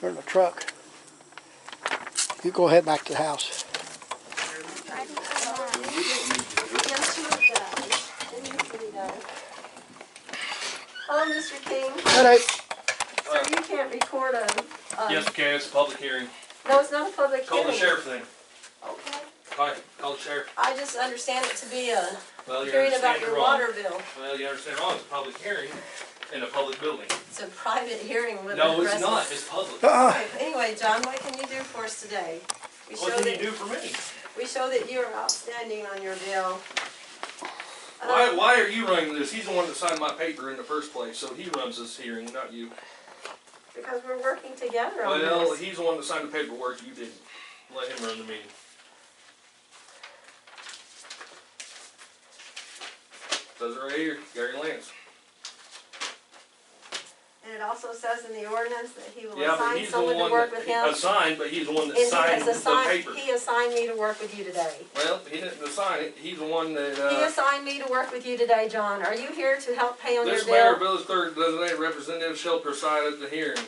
They're in the truck. You go ahead back to the house. Hello, Mr. King. Hello. Sir, you can't record a... Yes, we can. It's a public hearing. No, it's not a public Call hearing. the sheriff then. Okay. Call the sheriff. I just understand it to be a Well, you hearing about understand your you're wrong. water bill. Well, you understand wrong. It's a public hearing in a public building. It's a private hearing with No, a it's not. resident. It's public. Okay, anyway, John, what can you do for us today? We What can you do for me? We show that you are outstanding on your bill. Why are you running this? He's the one that signed my paper in the first place, so he runs this hearing, not you. Because we're working together on Well, this. he's the one that signed the paperwork. You didn't. Let him run the meeting. Says it right here, Gary Lance. And it also says in the ordinance that he will Yeah, but assign he's the someone to one work that with him. assigned, but he's the one that And signed the paper. he assigned me to work with you today. Well, he didn't assign it. He's the one that. He assigned me to work with you today, John. Are you here to help pay on your This bill? mayor, village clerk, designated representative shall preside at the hearing,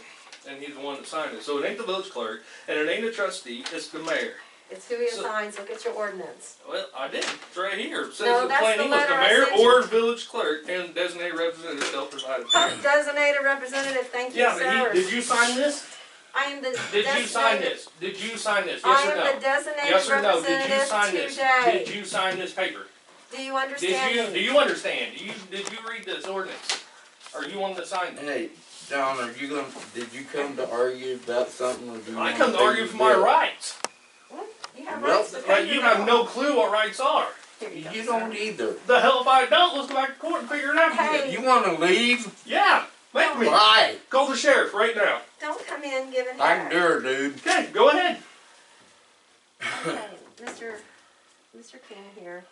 and he's the one that signed it. So it ain't the village clerk, and it ain't the trustee. It's the mayor. It's who he assigns. Look at your ordinance. Well, I did. It's right here. It says No, in that's plain the English, letter the I mayor sent you. or village clerk and designated representative shall preside at the hearing. Designated representative. Thank you, Yeah, sir. but did you sign this? I am the Did you sign designated- this? Did you sign this? I Yes or am no? the designated Yes or no? Did you representative sign this? today. Did you sign this paper? Do you understand Do me? you understand? Did you read this ordinance? Are you one that signed it? Hey, John, did you come to argue about something? Or do you I want come to argue your for my bill? rights. What? You have Well, rights to pay But your you have bill. no clue what rights are. Here you go, You sir. don't either. The hell if I don't, let's go back to court and figure it out. Hey. You want to leave? Yeah, make me. Why? Call the sheriff right now. Don't come in giving I can heck. do her, dude. Okay, go ahead. Okay, Mr. King here.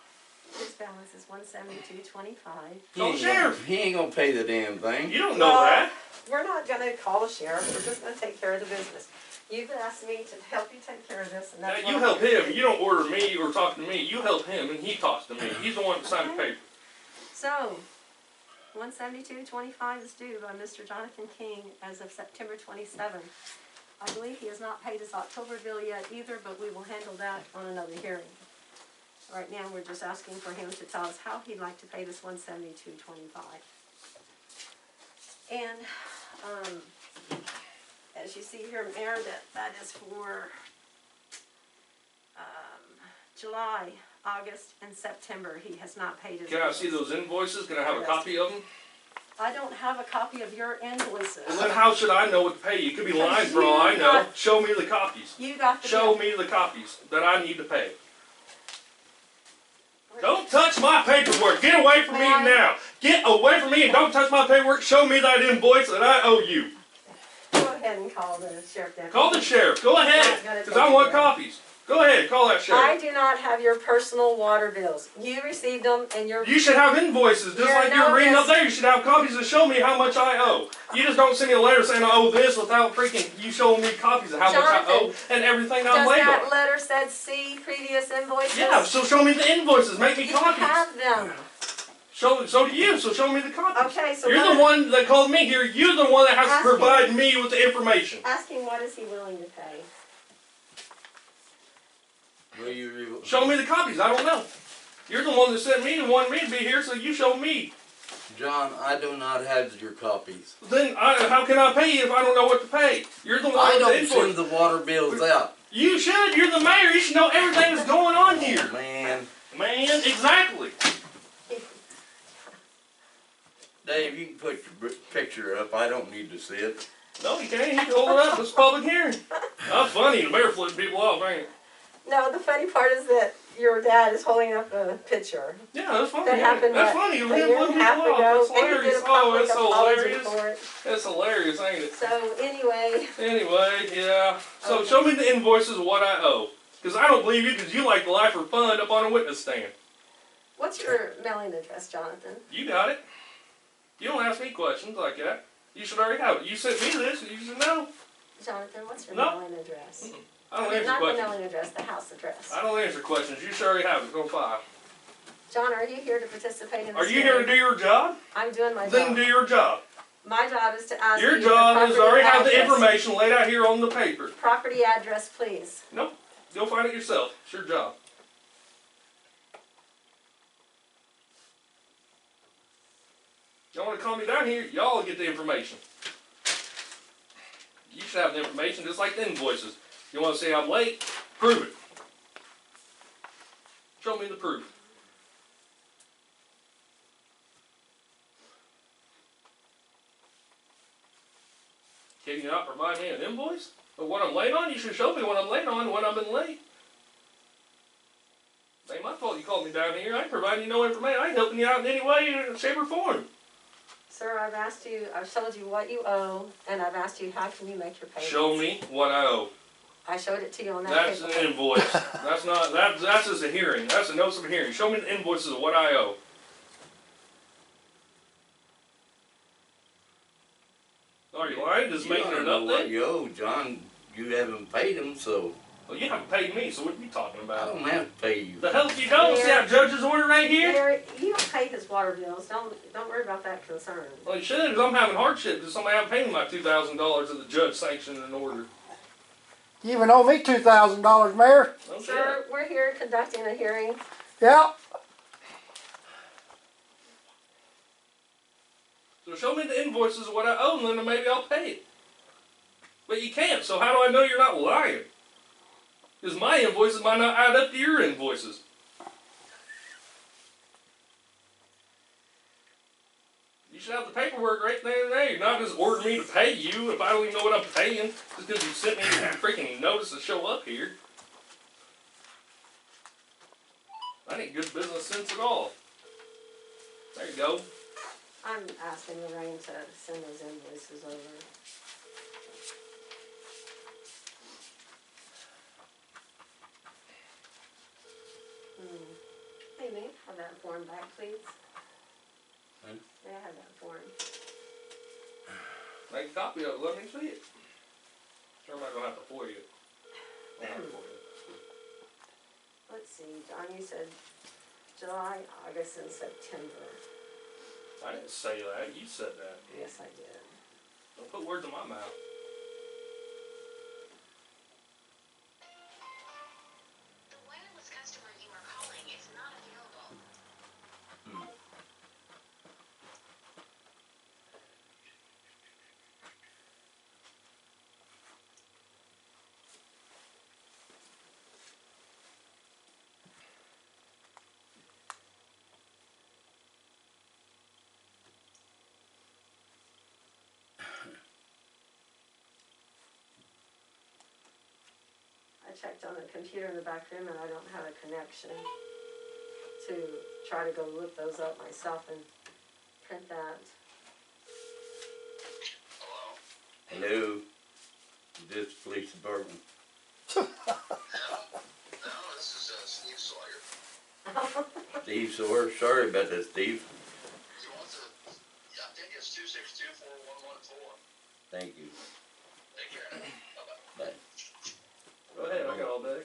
His balance is $172.25. Call the sheriff. He ain't gonna pay the damn thing. You don't know Well, that. We're not gonna call the sheriff. We're just gonna take care of the business. You've asked me to help you take care of this, and Now, that's you what help I'm gonna him. do. You don't order me or talk to me. You help him, and he talks to me. He's the one that signed the paper. So, $172.25 is due by Mr. Jonathan King as of September 27th. I believe he has not paid his October bill yet either, but we will handle that on another hearing. Right now, we're just asking for him to tell us how he'd like to pay this $172.25. And, as you see here, Mayor, that is for July, August, and September. He has not paid his Can I bills. see those invoices? Can I have a copy of them? I don't have a copy of your invoices. Well, then how should I know what to pay you? It could be lying for all I know. Show me the copies. You got the Show bill. me the copies that I need to pay. Don't touch my paperwork. Get away from me now. Get away from me and don't touch my paperwork. Show me that invoice that I owe you. Go ahead and call the sheriff deputy. Call the sheriff. Go ahead. Because I want copies. Go ahead. Call that I sheriff. do not have your personal water bills. You received them and your... You should have invoices. Just like you're reading up there, you should have copies to show me how much I owe. You just don't send me a letter saying I owe this without freaking you showing me copies of how much I owe and everything I'm Does labeled. that letter said see previous invoices? Yeah, so show me the invoices. Make me You copies. have them. So do you, so show me the copies. Okay, so You're the one that called me here. You're the one that has Ask to provide me with the information. Ask him what is he willing to pay. Show me the copies. I don't know. You're the one that sent me and wanted me to be here, so you show me. John, I do not have your copies. Then how can I pay you if I don't know what to pay? You're the one I with the don't invoice. send the water bills out. You should. You're the mayor. You should know everything that's going on here. Man. Man, exactly. Dave, you can put your picture up. I don't need to see it. No, you can't. You can hold it up. It's a public hearing. That's funny. The mayor flipping people off, ain't it? No, the funny part is that your dad is holding up a picture. Yeah, that's funny. That happened That's what, funny. a You're year and a flipping half people ago, off. That's and he did hilarious. a Oh, public that's apology hilarious. for it. That's hilarious, ain't it? So anyway, Anyway, yeah. So Okay. show me the invoices of what I owe. Because I don't believe you because you like to lie for fun up on a witness stand. what's your mailing address, Jonathan? You got it. You don't ask me questions like that. You should already have it. You sent me this, you should know. Jonathan, what's your No. mailing address? I don't answer Not the questions. mailing address, the house address. I don't answer questions. You should already have it. Go file. John, are you here to participate in this Are you here to do your job? I'm doing my Then job. do your job. My job is to ask you Your the job is property already have the address. information laid out here on the paper. Property address, please. Nope. Go find it yourself. It's your job. Y'all want to call me down here? Y'all get the information. You should have the information just like the invoices. You want to say I'm late? Prove it. Show me the proof. Can you not provide me an invoice? But what I'm late on? You should show me what I'm late on when I've been late. It ain't my fault you called me down here. I ain't providing you no information. I ain't helping you out in any way, shape, or form. Sir, I've told you what you owe, and I've asked you how can you make your payments. Show me what I owe. I showed it to you on that That's paper. an invoice. That's just a hearing. That's a notice of a hearing. Show me the invoices of what I owe. Are you lying? Just making You an don't know what update? you owe, John. You haven't paid him, so Well, you haven't paid me, so what are you talking I about? don't have to pay you. The hell if you don't? See that judge's order right here? Larry, you don't pay his water bills. Don't worry about that concern. Well, you should, because I'm having hardship because somebody haven't paid me my $2,000 that the judge sanctioned an order. You even owe me $2,000, Mayor. Oh, shit. Sir, we're here conducting a hearing. Yeah. So show me the invoices of what I owe, and then maybe I'll pay it. But you can't, so how do I know you're not lying? Because my invoices might not add up to your invoices. You should have the paperwork right there and there. You're not just ordering me to pay you if I don't even know what I'm paying, just because you sent me a freaking notice to show up here. I ain't good business sense at all. There you go. I'm asking Lorraine to send those invoices over. Hey, may I have that form back, please? Hmm? May I have that form? Make a copy of it. Let me see it. Sure, I'm not going to have to FOIA it. I'll have to FOIA it. Let's see, John, you said July, August, and September. I didn't say that. You said that. Yes, I did. Don't put words in my mouth. The wireless customer you are calling is not available. I checked on the computer in the back room and I don't have a connection to try to go look those up myself and print that. Hello. This police department. No, this is Steve Sawyer. Steve Sawyer. Sorry about that, Steve. You want the, I think it's 262-4114. Thank you. Take care. Bye-bye. Bye. Go ahead. I got all day.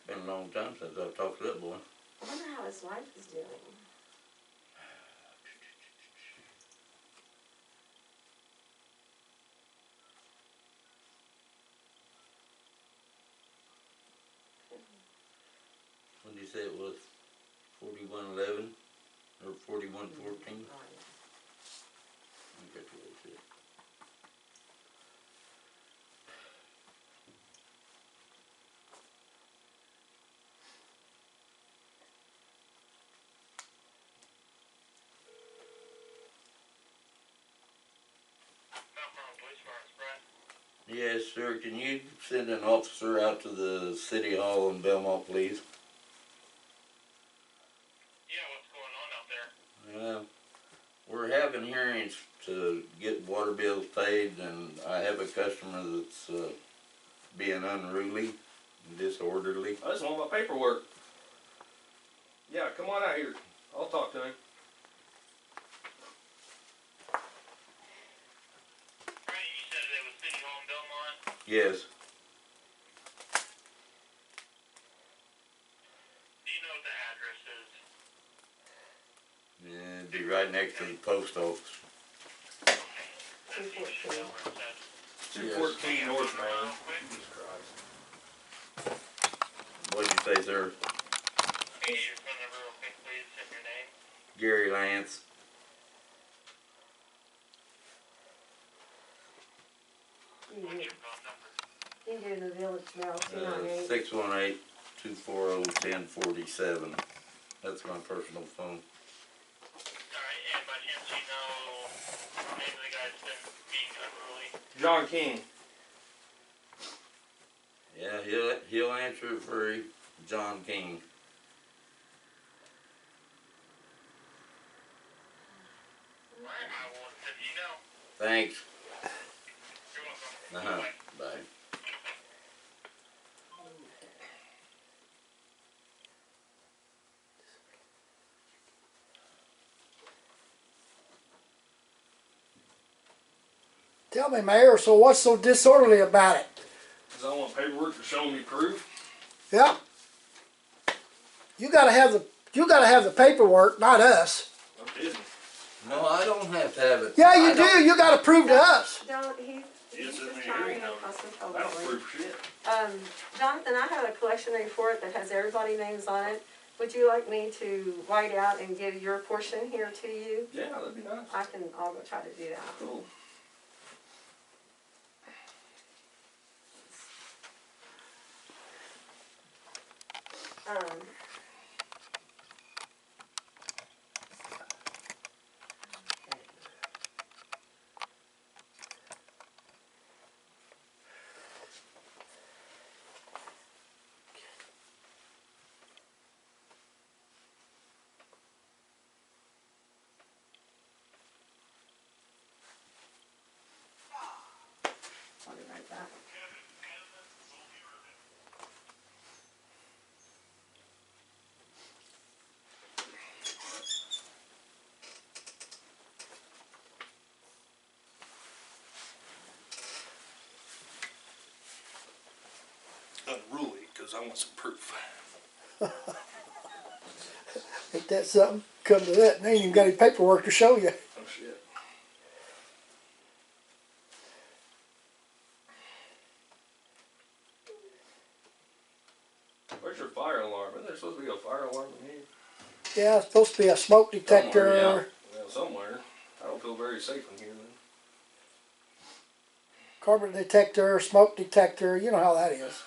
Been a long time since I've talked to that boy. I wonder how his wife is doing. What did you say it was? 4111 or 4114? I think that's what it said. Yes, sir. Can you send an officer out to the city hall in Bellmont, please? Yeah, what's going on out there? We're having hearings to get water bills paid, and I have a customer that's being unruly and disorderly. I just want my paperwork. Yeah, come on out here. I'll talk to him. Right, you said it was City Hall in Bellmont? Yes. Do you know what the address is? Yeah, it'd be right next to the post office. 214. 214 North Main. Jesus Christ. What'd you say, sir? Can you use your phone number real quick, please, and your name? Gary Lance. You What's can your phone number? do the village mail, 298. 618-240-1047. That's my personal phone. Alright, and by chance you know the name of the guy that's been being unruly? John King. Yeah, he'll answer it for you. John King. Alright, I will let you know. Thanks. You're welcome. Bye. Tell me, Mayor, so what's so disorderly about it? Because I want paperwork to show me proof. Yeah. You gotta have the paperwork, not us. I'm kidding. No, I don't have to have it. Yeah, I you do. don't- You gotta prove to us. Don't, he's Yes, just it's trying hearing to notice. custom code I don't for you. prove shit. Jonathan, I have a collection report that has everybody's names on it. Would you like me to write out and give your portion here to you? Yeah, that'd be nice. I'll go try to do that. Cool. Um, I'll be right back. Unruly, because I want some proof. Ain't that something? Come to that, and they ain't even got any paperwork to show you. Oh shit. Where's your fire alarm? Isn't there supposed to be a fire alarm in here? Yeah, it's supposed to be a smoke detector. Somewhere, yeah. Well, somewhere. I don't feel very safe in here then. Carbon detector, smoke detector. You know how that is.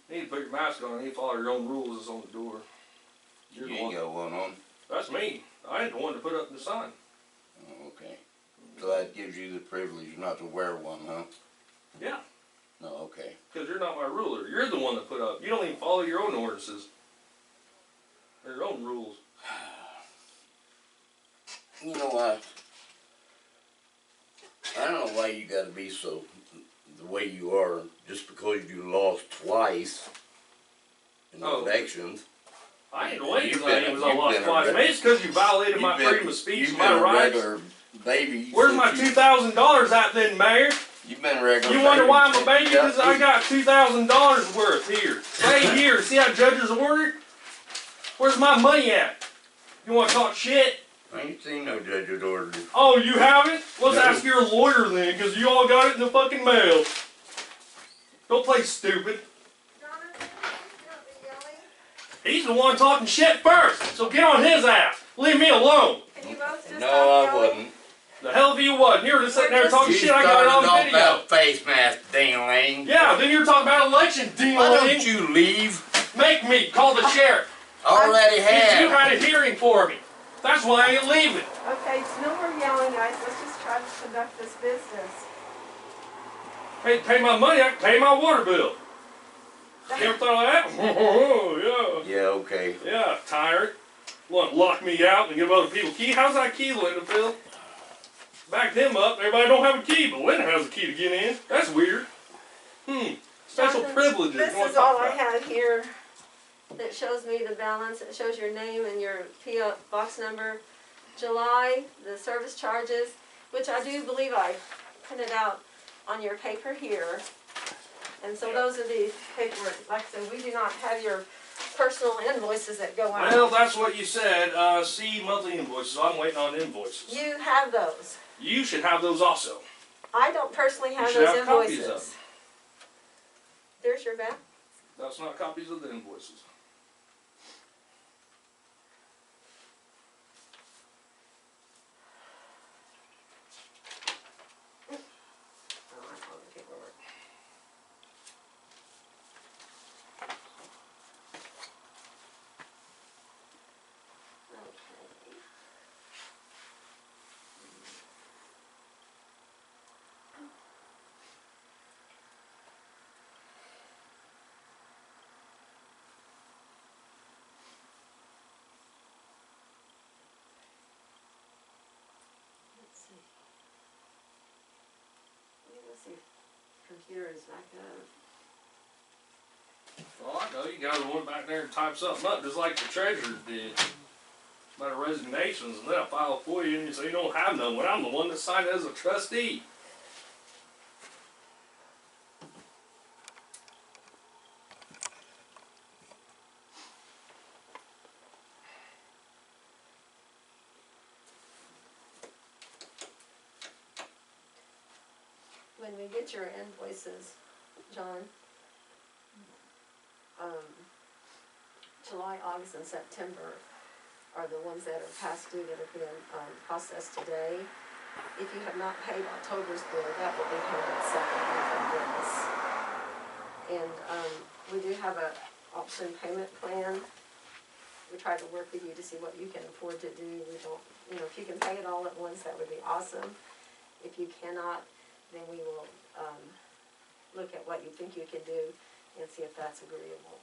You need to put your mask on. You need to follow your own rules. Is on the door. You You're the ain't one. got one on? That's me. I ain't the one to put up the sign. Oh, okay. So that gives you the privilege not to wear one, huh? Yeah. No, okay. Because you're not my ruler. You're the one that put up. You don't even follow your own ordinances. Or your own rules. You know what? I don't know why you gotta be so the way you are just because you lost twice in the Oh. elections. I ain't waiting You've till I been a- was I you've lost been a twice. reg- Maybe it's because you violated my You've been- freedom of speech you've and been my a rights. regular baby. Where's since my you- $2,000 at then, Mayor? You've been regular. You wonder why I'm a baby? Yeah. Because I got $2,000 worth here. Right here. See how judges ordered? Where's my money at? You want to talk shit? I ain't seen no judge's order. Oh, you haven't? Let's No. ask your lawyer then, because you all got it in the fucking mail. Don't play stupid. He's the one talking shit first, so get on his ass. Leave me alone. Can you both just No, stop I yelling? wasn't. The hell if you wasn't. You were just sitting there talking You shit. I got it started on off video. about face mask, ding-a-ling. Yeah, then you're talking about election Why don't dealing. you leave? Make me call the sheriff. Already Because you have. had a hearing for me. That's why I ain't leaving. Okay, it's no more yelling, guys. Let's just try to conduct this business. Pay my money, I can pay my water bill. You ever thought of that? Oh, Yeah, okay. yeah. Yeah, tired. Want to lock me out and give other people a key? How's that key, Linda, Phil? Back them up. Everybody don't have a key, but Linda has a key to get in. That's weird. Special Jonathan, privileges. This You wanna is talk all I about? have here that shows me the balance. It shows your name and your PO box number. July, the service charges, which I do believe I printed out on your paper here. And so those are the paperwork. Like I said, we do not have your personal invoices that go out. Well, that's what you said. See monthly invoices. I'm waiting on invoices. You have those. You should have those also. I don't personally have should those have copies of invoices. them. There's your back. That's not copies of the invoices. Oh, I found the paperwork. Okay. Let's see. Let's see if computer is back up. Well, I know you guys went back there and typed something up just like the treasurer did. About resignations, and then I file it for you and you say you don't have none when I'm the one that signed it as a trustee. When we get your invoices, John, July, August, and September are the ones that are past due that have been processed today. If you have not paid October's bill, that will be handled separately from this. And we do have a option payment plan. We try to work with you to see what you can afford to do. We don't, if you can pay it all at once, that would be awesome. If you cannot, then we will look at what you think you can do and see if that's agreeable.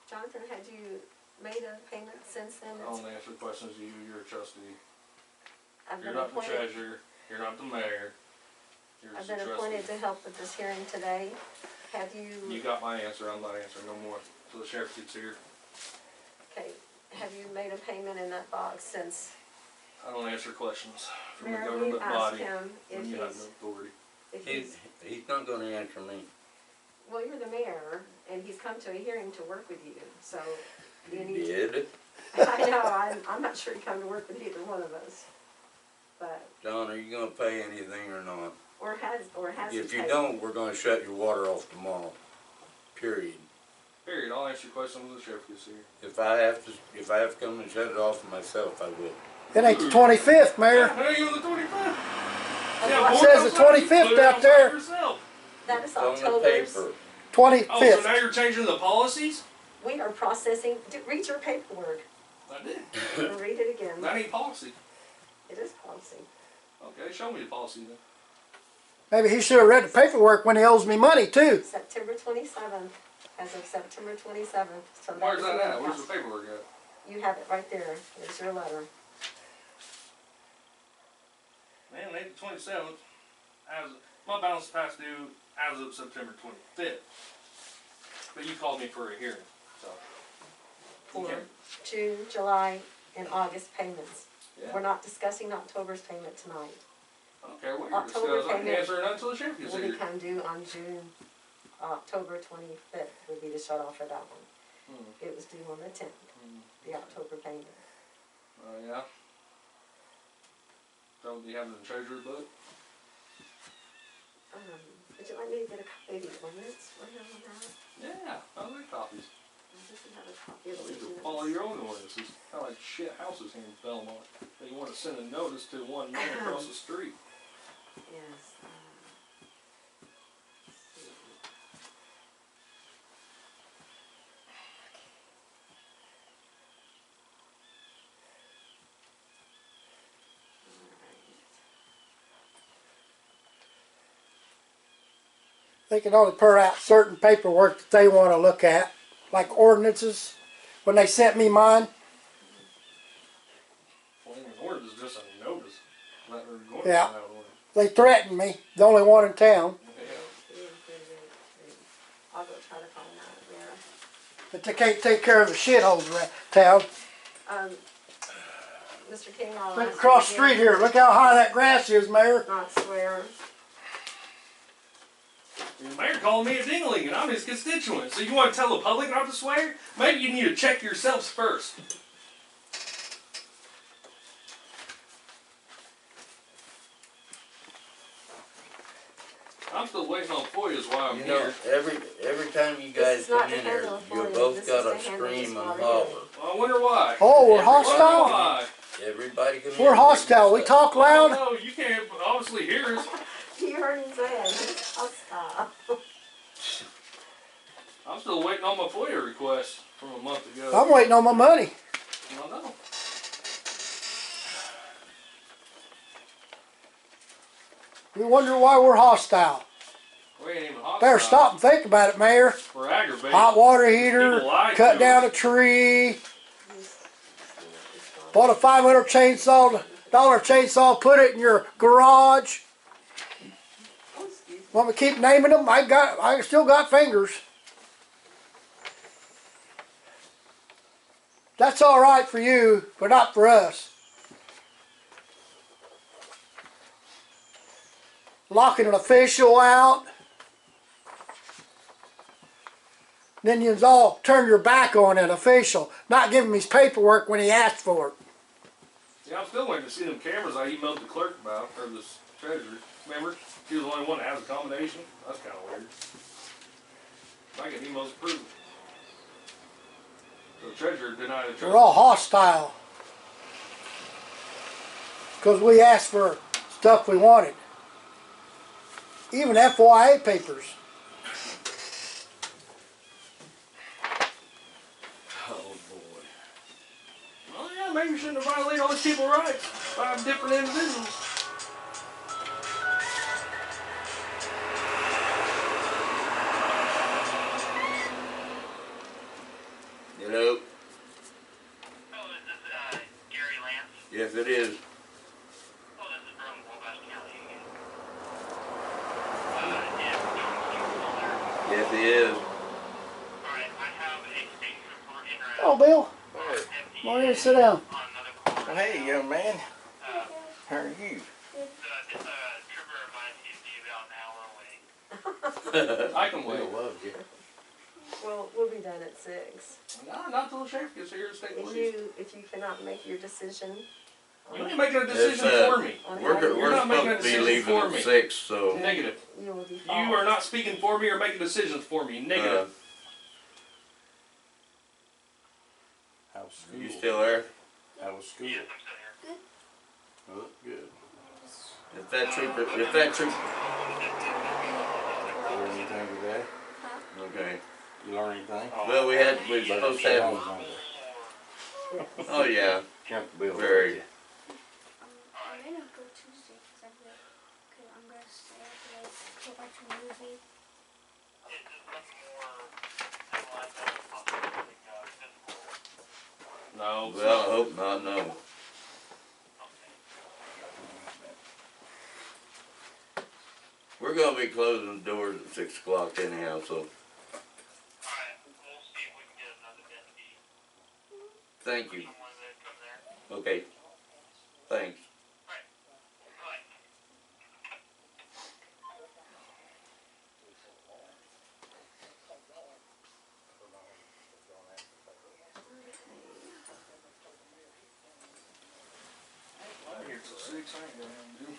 Jonathan, had you made a payment since then? I don't answer questions to you. You're a trustee. I've You're been not the appointed. treasurer. You're not the mayor. You're I've just a been trustee. appointed to help with this hearing today. Have You you? got my answer. I'm not answering no more. So the sheriff gets here. Okay. Have you made a payment in that box since? I don't answer questions from a Mayor, we government asked body him if when you have no he's. authority. If he's. He's not gonna answer me. Well, you're the mayor, and he's come to a hearing to work with you. So you He need. did. I know. I'm not sure he come to work with either one of us. But John, are you gonna pay anything or not? or has he If you paid? don't, we're gonna shut your water off tomorrow. Period. Period. I'll answer your question when the sheriff gets here. If I have to come and shut it off myself, I will. It ain't the 25th, Mayor. Hey, you on the 25th? That's Yeah, what- It boy, says the outside, you 25th put it out outside there. yourself. That is It's on the October's. paper. 25th. Oh, so now you're changing the policies? We are processing, read your paperwork, I did. and read it again. That ain't policy. It is policy. Okay, show me the policy then. Maybe he should have read the paperwork when he owes me money too. September 27th, as of September 27th. So Where's is that the at? Where's past. the paperwork at? You have it right there. There's your letter. Man, ain't the 27th. My balance is past due as of September 25th. But you called me for a hearing, so. For Okay. June, July, and August payments. Yeah. We're not discussing October's payment tonight. I don't care what you're October discussing. I can payment answer it until the sheriff gets Will here. become due on October 25th would be the shut off for that one. It was due on the 10th, the October payment. Oh, yeah. Don't be having the treasury book. Would you like me to get a copy of the ordinance for him on that? Yeah, I like copies. I just have a copy of the You can ordinance. follow your own ordinances. Kind of like shit houses here in Bellmont. They want to send a notice to one man across the street. Yes. They can only put out certain paperwork that they want to look at, like ordinances. When they sent me mine, Well, an ordinance is just a notice. Let her go Yeah. to that ordinance. they threatened me, the only one in town, Yeah. I'll go try to find that there. that they can't take care of the shitholes around town. Mr. King, I'll Look ask across the you street again here, look how high that grass is, Mayor. Not swear. The mayor called me a dingling and I'm his constituent. So you want to tell the public not to swear? Maybe you need to check yourselves first. I'm still waiting on FOIA's while I'm You know, here. every time you This guys is not come to in here, handle you for you. both This got is to to handle scream just and water holler. bill. Well, I wonder why. Oh, we're I wonder hostile? why. Everybody come in. We're hostile, we talk loud. No, you can't obviously hear us. You heard him say it. He's hostile. I'm still waiting on my FOIA request from a month ago. I'm waiting on my money. I know. We wonder why we're hostile. We ain't even hostile. Better stop and think about it, Mayor. We're aggravated. Hot water heater, People lie cut to down a us. tree, bought a $500 chainsaw, put it in your garage. Oh, excuse me. Want me to keep naming them? I still got fingers. That's all right for you, but not for us. Locking an official out. Then you all turn your back on an official, not give him his paperwork when he asked for it. Yeah, I'm still waiting to see them cameras I emailed the clerk about, or this treasurer. Remember? She was the only one that has a combination. That's kind of weird. I get emails to prove it. The treasurer denied the We're all hostile. Because we asked for stuff we wanted. Even FYA papers. Oh boy. Well, yeah, maybe you shouldn't have violated all these people's rights by different individuals. Hello? Oh, is this, Gary Lance? Yes, it is. Oh, this is from Wabash County again. Is John King still there? Yes, he is. Alright, I have a station report in Oh, Bill. MDA Come on in, sit down. on another call. Well, hey, young man. Uh, How are you? this, trooper of mine seems to be about an hour away. I can wait. Bill loves you. Well, we'll be done at 6. No, not till the sheriff gets here to state police. If you cannot make your decision. You ain't making a decision It's, for me. We're not making a supposed to be decision leaving for at me. 6, so. Negative. You will default. You are not speaking for me or making decisions for me. Negative. How was school? You still there? How was school? Yes, I'm still here. Oh, good. If that trooper, learn anything today? Okay. You learn anything? Well, we Better supposed to stay have, home Sunday. oh yeah, Count the bill. very. I'm gonna go Tuesday because I'm gonna stay up late to watch a movie. Is this something more like something physical? No. it's Well, I not. hope not, no. We're gonna be closing the doors at 6 o'clock anyhow, so Alright, we'll see if we can get another deputy. thank you. Someone that come there. Okay. Thanks. Right. I'm here till 6. I ain't gonna have to do.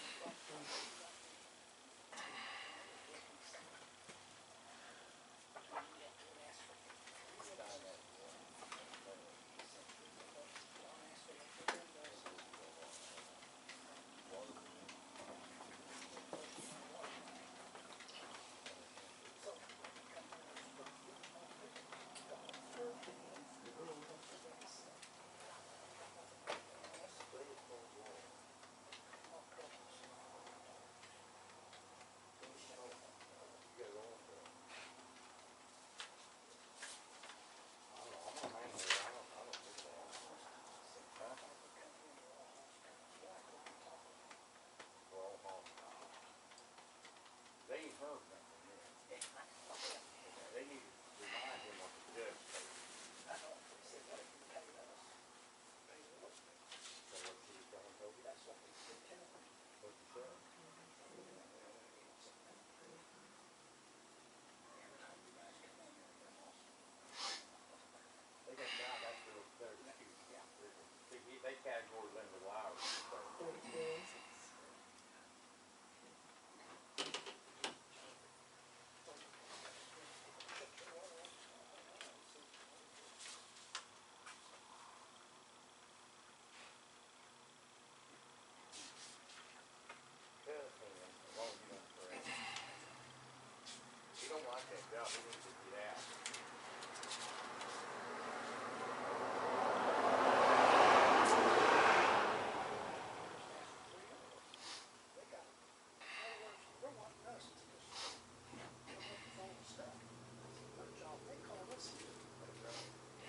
They ain't heard nothing yet. They need to remind him what the judge said. So what she was telling Toby? That's what he said. What'd she say? They got down, that's their excuse. They category limited hours. He don't like that job, he needs to get out.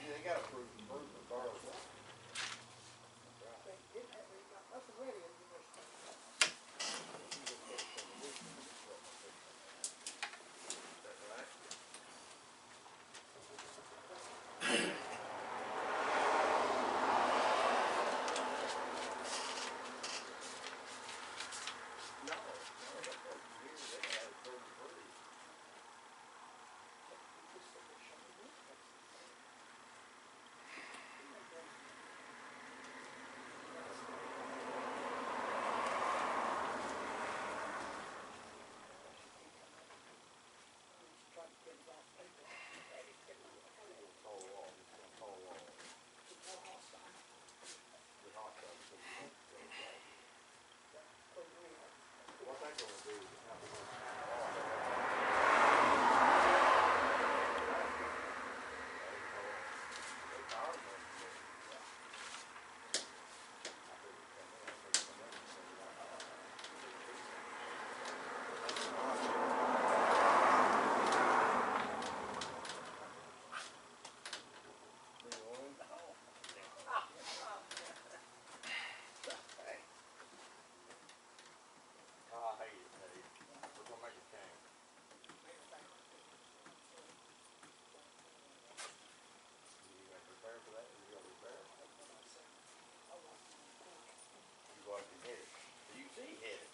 Yeah, they gotta prove regardless. What they're gonna do is have a I hate it, Dave. We're gonna make a change. You gonna prepare for that? You gonna prepare? You go out and hit it. You see hit it.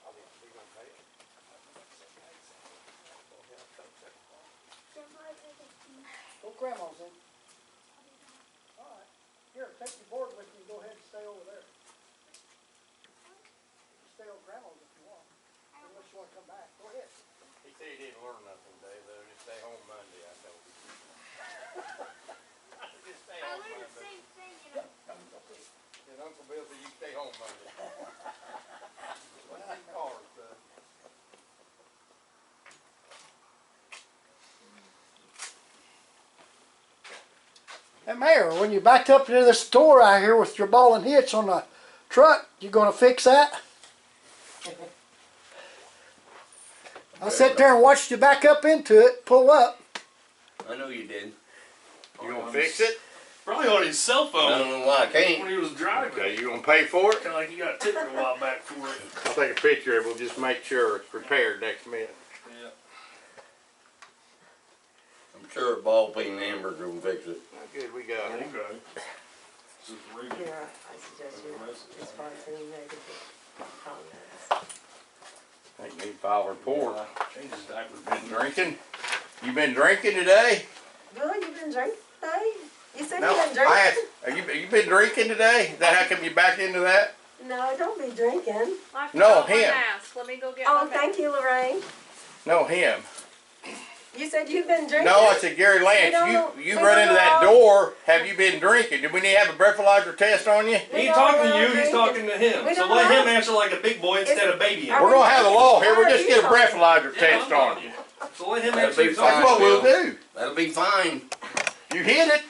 I think he gonna pay it. Go grandma's in. Alright. Here, take your board with you and go ahead and stay over there. You can stay over grandma's if you want. Unless you want to come back. Go ahead. He said he didn't learn nothing, Dave, though. Just stay home Monday, I told him. Just stay I home learned the Monday. same thing, you know. And Uncle Bill said you stay home Monday. What's that car, son? Hey, Mayor, when you backed up into the store out here with your ball and hitch on the truck, you gonna fix that? I sat there and watched you back up into it, pull up. I know you did. You gonna fix it? Probably on his cell I phone don't know why I when can't. he was driving. Okay, you gonna pay for it? Kind of like he got tipped a while back for it. I'll take a picture of it. We'll just make sure it's repaired next minute. Yeah. I'm sure a ball peen hamburger will fix it. How good we got it. Okay. Just read it. Here, I suggest you respond to any negative comments. I think you need to file a report. Change his diapers. Been drinking? You been drinking today? Really, you been drinking today? You said No, you been drinking? I asked, have you been drinking today? Is that how come you back into that? No, don't be drinking. I No, forgot my him. mask. Let me go get Oh, my mask. thank you, Lorraine. No, him. You said you've been drinking? No, I said Gary We Lance. don't- You we run don't into that know. door. Have you been drinking? Did we need to have a breathalyzer test on you? He ain't talking to you, he's talking to him. We So don't let know. him answer like a big boy instead of baby. Are We're gonna have the law here. We'll Why are just you get a talking? breathalyzer Yeah, test I'm on talking. you. So let him That'll answer be his fine. That's what we'll Bill. do. That'll be fine. You hit it.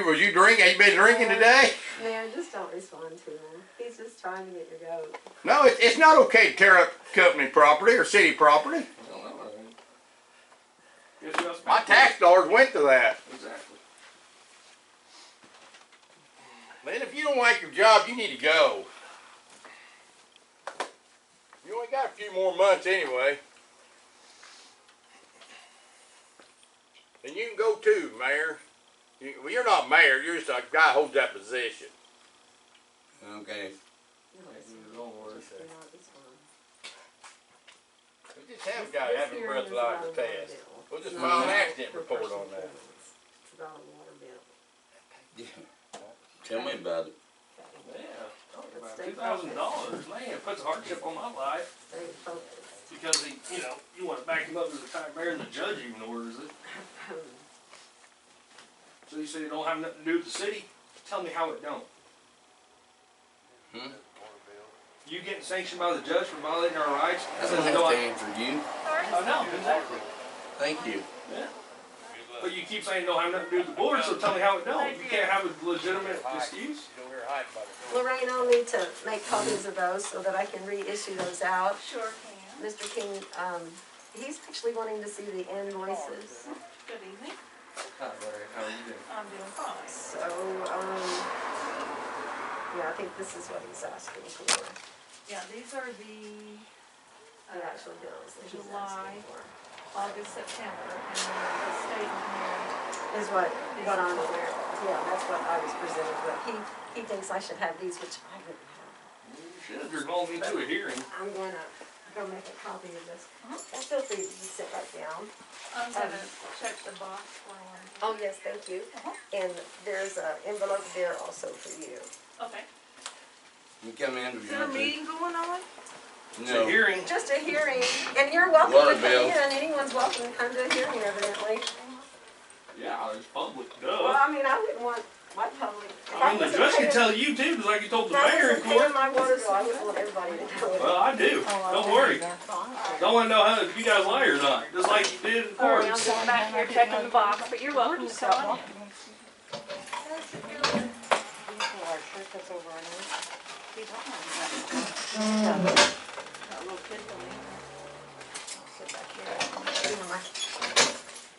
Was you drinking? Have you been drinking today? Man, just don't respond to him. He's just trying to get your goat. No, it's not okay to tear up company property or city property. Guess who else My paid tax dollars went to that. for it? Exactly. Man, if you don't like your job, you need to go. You only got a few more months anyway. And you can go too, Mayor. Well, you're not mayor. You're just a guy who holds that position. Okay. Don't worry. Do not respond. We just have a guy having a hearing is breathalyzer about a test. water bill. We'll just It's file an not accident for report personal on that. feelings. It's about a water bill. Yeah. Tell me about it. Yeah. Let's About stay $2,000. Man, it puts a hardship on my life. Stay focused. Because he, you want to back him up as a time mayor and the judge even orders it. So you say it don't have nothing to do with the city? Tell me how it don't. Hmm? You getting sanctioned by the judge for violating our rights? I don't have to answer you. Oh, no, exactly. Thank you. Yeah. But you keep saying it don't have nothing to do with the board, so tell me how it don't. You can't have a legitimate excuse? Lorraine, I'll need to make copies of those so that I can reissue those out. Sure can. Mr. King, he's actually wanting to see the invoices. Good evening. How are you doing? I'm doing fine. So, yeah, I think this is what he's asking for, Yeah, these are the the actual bills that he's July. asking for. August, September, and then the statement Is what I'm aware of. Yeah, that's what I was presented with. He thinks I should have these, which I wouldn't have. You should. You're calling me to a hearing. I'm gonna go make a copy of this. And feel free to just sit right down. I'm gonna check the box for one. Oh, yes, thank you. And there's an envelope there also for you. Okay. You come in if Is you there a want to. meeting going on? It's a No. hearing. Just a hearing, and you're welcome Water to come bill. in. Anyone's welcome to come to a hearing evidently. Yeah, it's public. Well, Duh. I mean, I wouldn't want my public. if I mean, the wasn't judge can paying- tell you too, just like you told the if I mayor in wasn't paying court. my water bill, I wouldn't want everybody to know it. Well, I do. Don't worry. Don't want to know how if you guys lie or not, just like you did in court. I'm just back here checking the box, but you're welcome to come on in. Got a little kid for me. I'll sit back here. You know, my-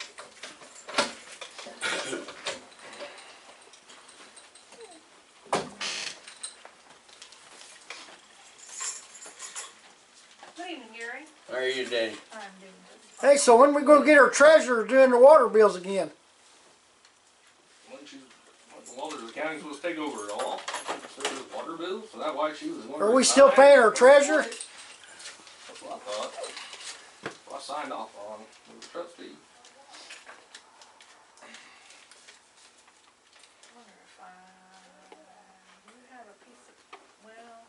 Good evening, Gary. How are you, Daddy? I'm doing good. Hey, so when we gonna get our treasurer doing the water bills again? Well, the county's supposed to take over it all. So the water bill, so that why she was. Are we still paying our treasurer? That's what I thought. Well, I signed off on with the trustee. Wonder if do you have a piece of, well,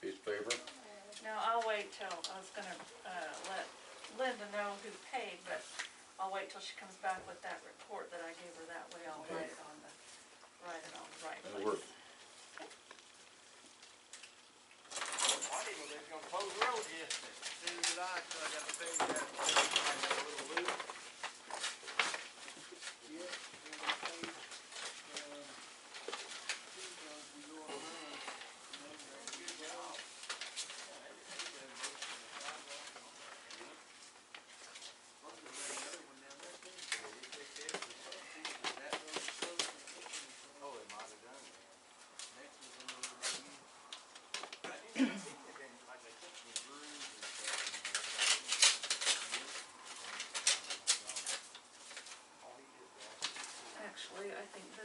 Piece of paper? no, I'll wait till, I was gonna, let Linda know who paid, but I'll wait till she comes back with that report that I gave her, that way I'll write it on the right That'll place. work. Marty, well, they're gonna close the road yesterday. Soon as I got to pay that, I got a little loop.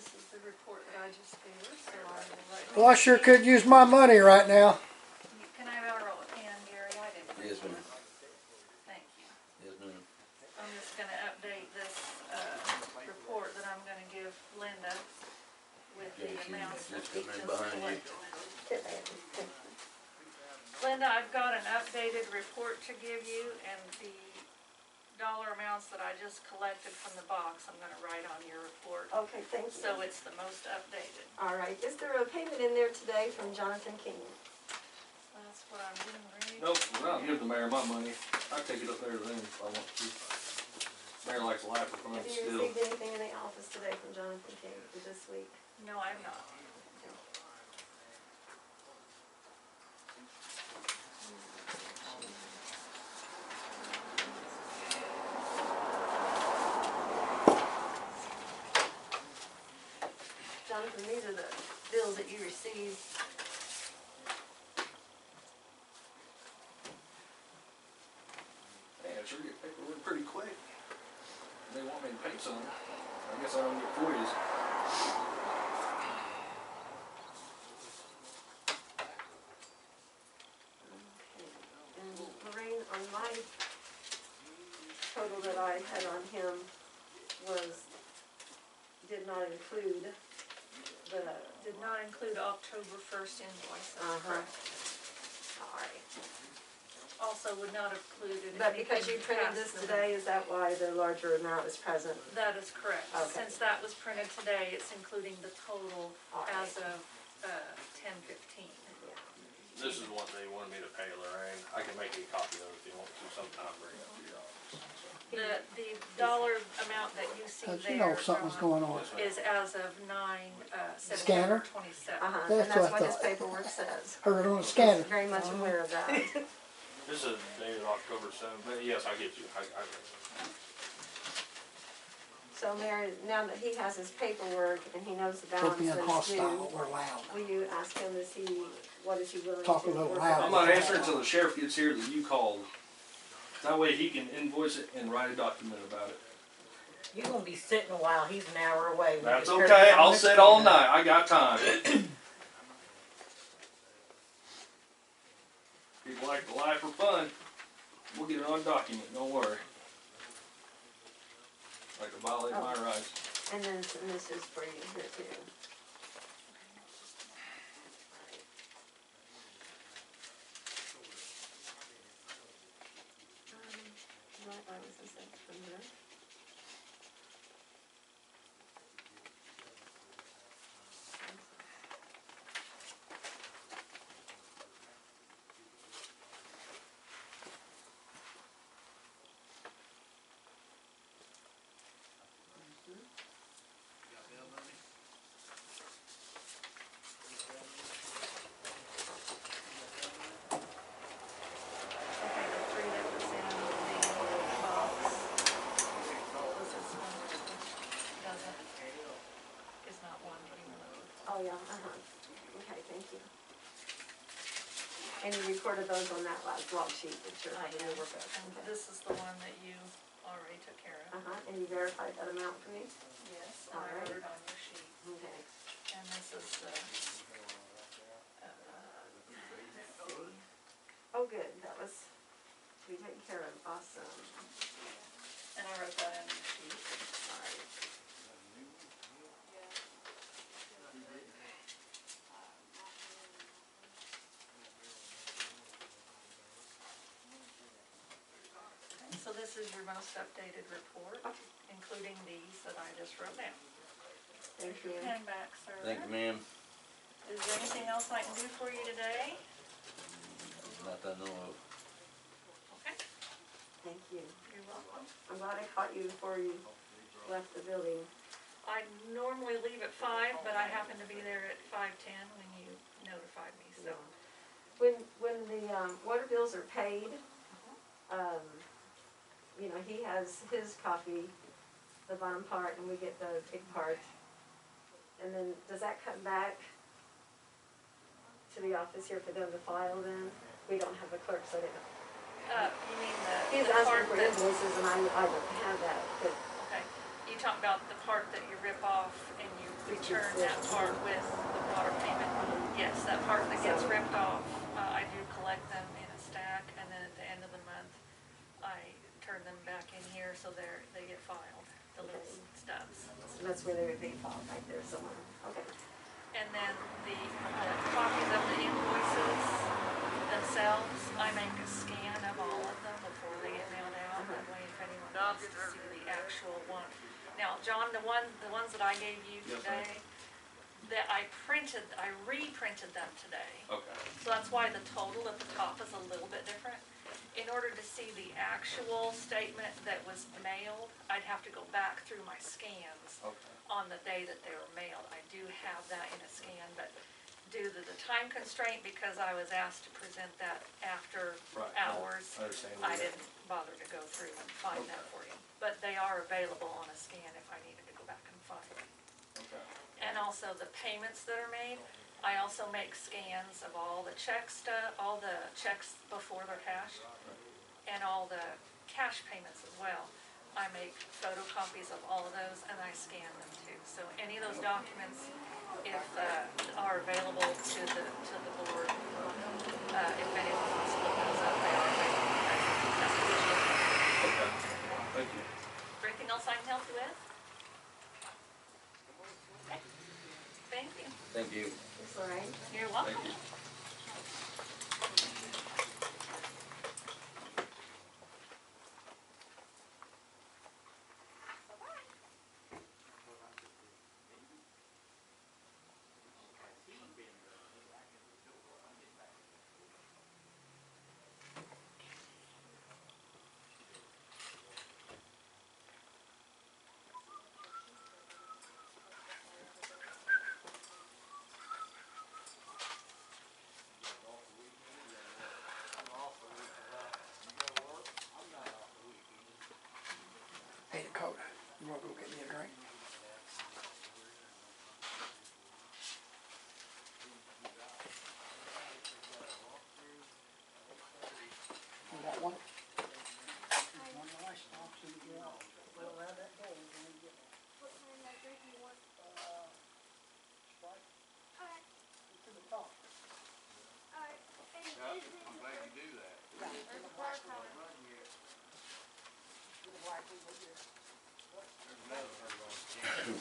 this is the report that I just gave her, so I will let. Well, I sure could use my money right now. Can I borrow a pen, Gary? I didn't. Yes, ma'am. Thank you. Yes, ma'am. I'm just gonna update this, report that I'm gonna give Linda with the Jason, amounts that just we come in just behind you. collected. Linda, I've got an updated report to give you, and the dollar amounts that I just collected from the box, I'm gonna write on your report. Okay, thank you. So it's the most updated. All right, is there a payment in there today from Jonathan King? That's what I'm getting ready. Nope, well, I'll give the mayor my money. I take it up there to them if I want to. Mayor likes life for fun Have you still. received anything in the office today from Jonathan King for this week? No, I'm not. Jonathan, these are the bills that you received. Man, I sure get paperwork pretty quick. They want me to pay some. I guess I don't get FOIAs. And Lorraine, on my total that I had on him did not include Did not include October 1st invoice, that's Uh-huh. correct. all right. Also would not have included But because you anything printed past this the- today, is that why the larger amount is present? That is correct. Okay. Since that was printed today, it's including the total All right. as of 10/15. This is what they wanted me to pay, Lorraine. I can make you a copy of it if you want to sometime, bring it up to your office. The dollar amount that you see How'd there, you know something was John, going on? Yes, ma'am. is as of September Scanner? 27th. Uh-huh, That's and that's what I what his thought. paperwork says. Heard it on the scanner. Very much aware of that. This is dated October 7th, but yes, I get you. I So Mary, now that he has his paperwork and he knows the For balance being that's hostile due, or loud. will you ask him, what is he willing to Talk a little work loud. with? I'm not answering until the sheriff gets here that you called. That way he can invoice it and write a document about it. You're gonna be sitting a while, he's an hour away. We That's just heard okay, him on I'll the sit all scanner. night, I got time. People like to lie for fun. We'll get it on document, don't worry. Like to violate my rights. And then this is for you here too. Right, I was in September. Okay, the three that was in the box. This is one that is not one anymore. Oh, yeah, okay, thank you. And you recorded those on that last log sheet that you're having to work with. And Okay. this is the one that you already took care of. And you verified that amount for me? Yes, All I right. wrote it on your sheet. Okay. And this is the, Let's see. Oh, good, that was, we taken care of, awesome. and I wrote that in your sheet. All right. So this is your most updated report, including these that I just wrote down. Thank you. Pen back, sir. Thank you, ma'am. Is there anything else I can do for you today? Not that I know of. Okay, Thank you. you're welcome. I'm glad I caught you before you left the building. I normally leave at 5, but I happened to be there at 5:10 when you notified me, so. When the water bills are paid, he has his copy, the bottom part, and we get the big part. And then, does that come back to the office here for them to file then? We don't have a clerk, so they don't. You mean He's the asking part for that, invoices and I don't have that, but, okay. You talk about the part that you rip off and you return that part with the water payment. Yes, that part that gets ripped off, I do collect them in a stack, and then at the end of the month, I turn them back in here so they get filed, the little stubs. So that's where they would be filed, right there somewhere. Okay. And then the copies of the invoices themselves, I make a scan of all of them before they get mailed out. That way if anyone wants to see the actual one. Now, John, the ones that I gave you Yes, today, that I reprinted them today. Okay. So that's why the total at the top is a little bit different. In order to see the actual statement that was mailed, I'd have to go back through my scans Okay. on the day that they were mailed. I do have that in a scan, but due to the time constraint, because I was asked to present that after Right. hours, I understand. I didn't bother to go through and find that for you. But they are available on a scan if I needed to go back and find them. Okay. And also the payments that are made, I also make scans of all the checks before they're cashed, and all the cash payments as well. I make photocopies of all of those and I scan them too. So any of those documents, if are available to the board, if anyone wants to look those up, they are available. That's what you're looking at. Okay. Thank you. Anything else I can help you with? Okay. Thank you. Thank you. It's all right. You're welcome. Thank you. Hey, Dakota, you wanna go get me a drink? You want one? What kind of drink you want? Alright. Alright. And is it? I'm glad you do that. There's a bar coming. There's another hurdle on the can.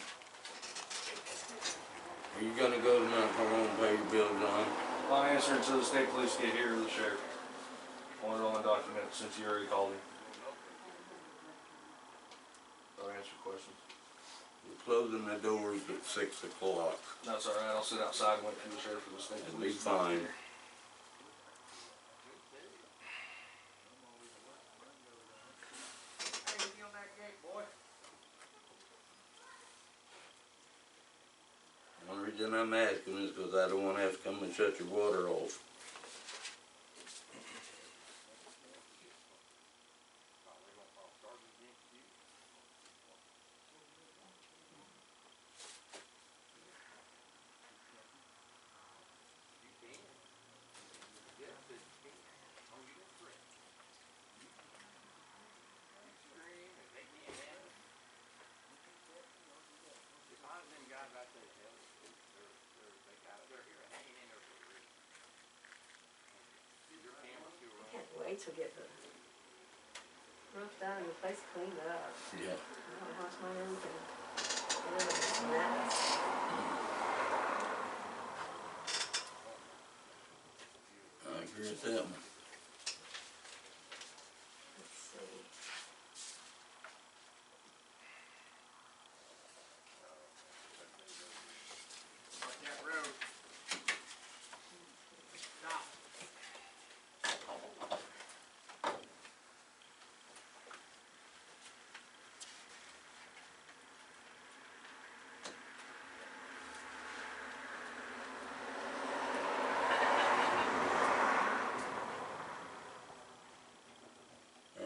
Are you gonna go tonight for home, pay your bill, John? My answer until the state police get here or the sheriff. Want it on document since you already called him. I'll answer questions. We're closing the doors at 6 o'clock. That's all right. I'll sit outside and wait for the sheriff or the state It'll police. be fine. The only reason I'm asking is because I don't want to have to come and shut your water off. Can't wait to get the roof done and the place cleaned up. Yeah. I don't wash my roof and get rid of this mess. I agree with that one. Let's see. Mark that road. Stop.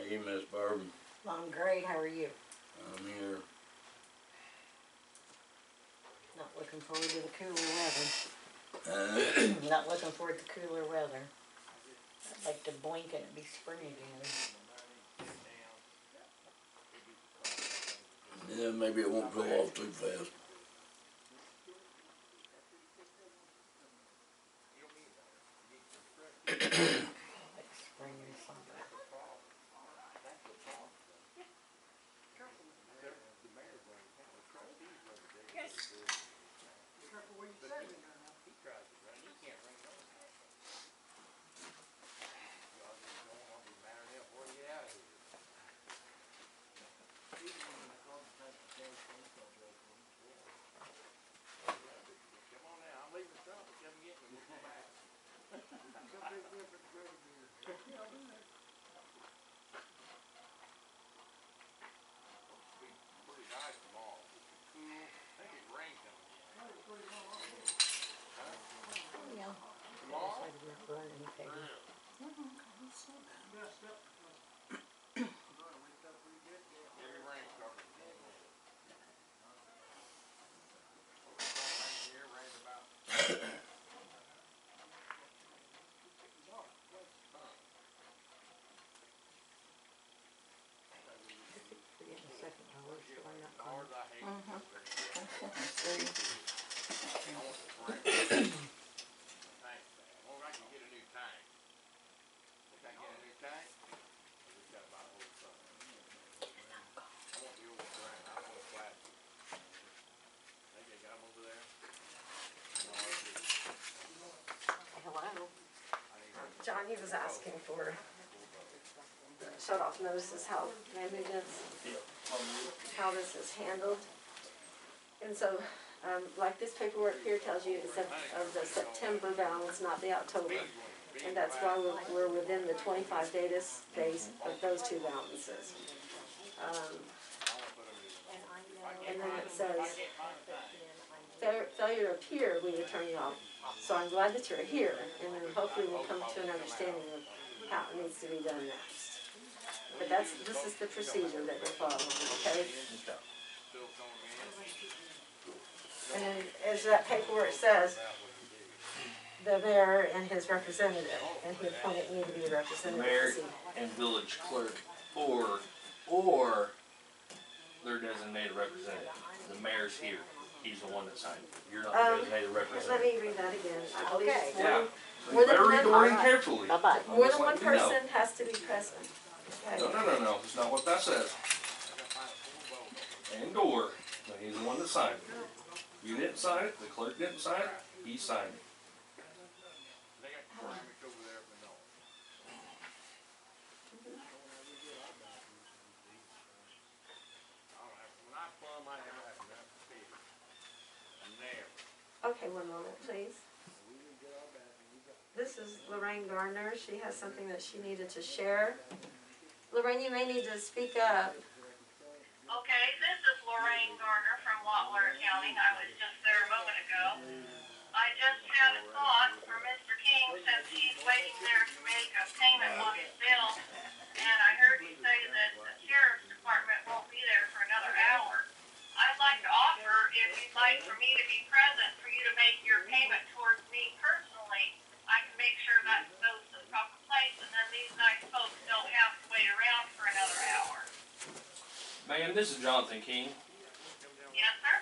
Hey, Miss Barb, I'm great, how are you? I'm here. Not looking forward to the cooler weather. Uh, Not looking forward to cooler weather. I'd like to blink and it be spring again. yeah, then maybe it won't go off too fast. Spring or something. Careful what you say when you're not. He tries to run, he can't run no more. Y'all just going, I'll be mad at him before you get out of here. Come on now, I'm leaving the truck, but come get me, we'll come back. Be pretty nice tomorrow, cool, I think it's rain coming in. Yeah. Tomorrow? Decided not to run anything. Heavy rain starting again. Rain here, rain about. We're getting a second dollar, so I'm not calling. Hours I hate. Mhm. I want the spring. Thanks, man. Well, I can get a new tank. If I get a new tank, I just got about old son. I want the old brand. I don't want plastic. Think they got them over there? No, Hello. I need John, he was asking for shut-off notices, how how this is handled. And so, like this paperwork here tells you, it's of the September balance, not the October. And that's why we're within the 25 days of those two balances. And then it says, failure to appear, we would turn you off. So I'm glad that you're here, and then hopefully we'll come to an understanding of how it needs to be done next. But this is the procedure that we're following, okay? And then, as that paperwork says, the mayor and his representative, and he appointed me to be the representative. Mayor and village clerk, or their designated representative. The mayor's here. He's the one that signed it. You're not the designated Let representative. me read that again. I believe Okay. it's Yeah. more than Better read the one, wording carefully. Bye-bye. more than one Just let me know. person has to be present. Okay. No. It's not what that says. And or, but he's the one that signed it. You didn't sign it, the clerk didn't sign it, he signed it. They got ceramics over there for no. When I plumb, I never have enough space. Never. Okay, one moment, please. This is Lorraine Gardner. She has something that she needed to share. Lorraine, you may need to speak up. Okay, this is Lorraine Gardner from Watwater County. I was just there a moment ago. I just had a thought for Mr. King since he's waiting there to make a payment on his bill. And I heard you say that the sheriff's department won't be there for another hour. I'd like to offer, if you'd like for me to be present, for you to make your payment towards me personally. I can make sure that goes to the proper place, and then these nice folks don't have to wait around for another hour. Ma'am, this is Jonathan King. Yes, sir?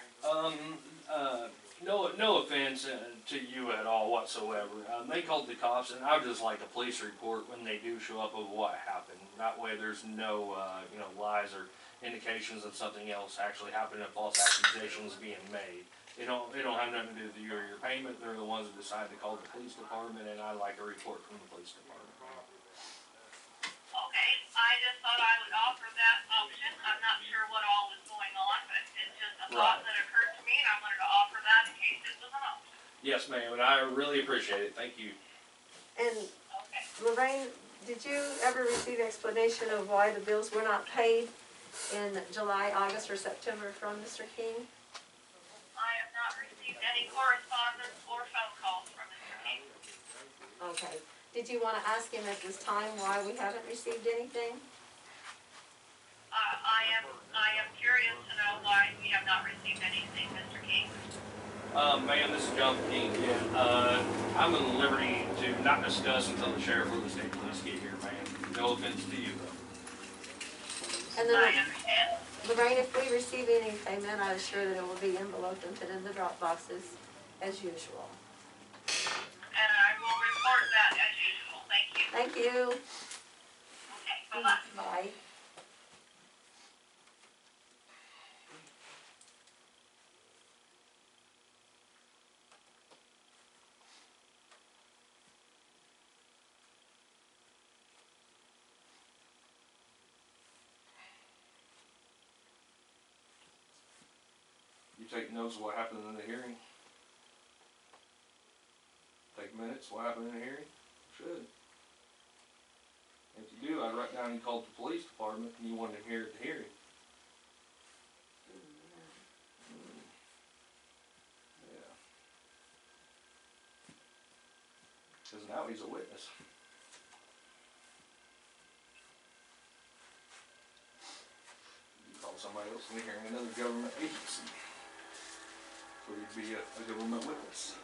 No offense to you at all whatsoever. They called the cops, and I would just like a police report when they do show up of what happened. That way there's no, lies or indications of something else actually happening, false accusations being made. They don't have nothing to do with you or your payment. They're the ones that decide to call the police department, and I like a report from the police department. Okay, I just thought I would offer that option. I'm not sure what all was going on, but it's just a thought that occurred to me, and I wanted to offer that in case it was an option. Yes, ma'am, and I really appreciate it. Thank you. And Okay. Lorraine, did you ever receive explanation of why the bills were not paid in July, August, or September from Mr. King? I have not received any correspondence or phone calls from Mr. King. Okay. Did you want to ask him at this time why we haven't received anything? I am curious to know why we have not received anything, Mr. King. Ma'am, this is Jonathan King again. I'm in liberty to not discuss until the sheriff or the state police get here, ma'am. No offense to you, though. And I then, understand. Lorraine, if we receive any payment, I assure that it will be enveloped and put in the drop boxes as usual. And I will report that as usual. Thank you. Thank you. Okay, bye-bye. Bye. You take notes of what happened in the hearing? Take minutes, what happened in the hearing? Should. If you do, I'd write down you called the police department and you wanted to hear at the hearing. Yeah. Because now he's a witness. You call somebody else in the hearing, another government agency. So he'd be a government witness.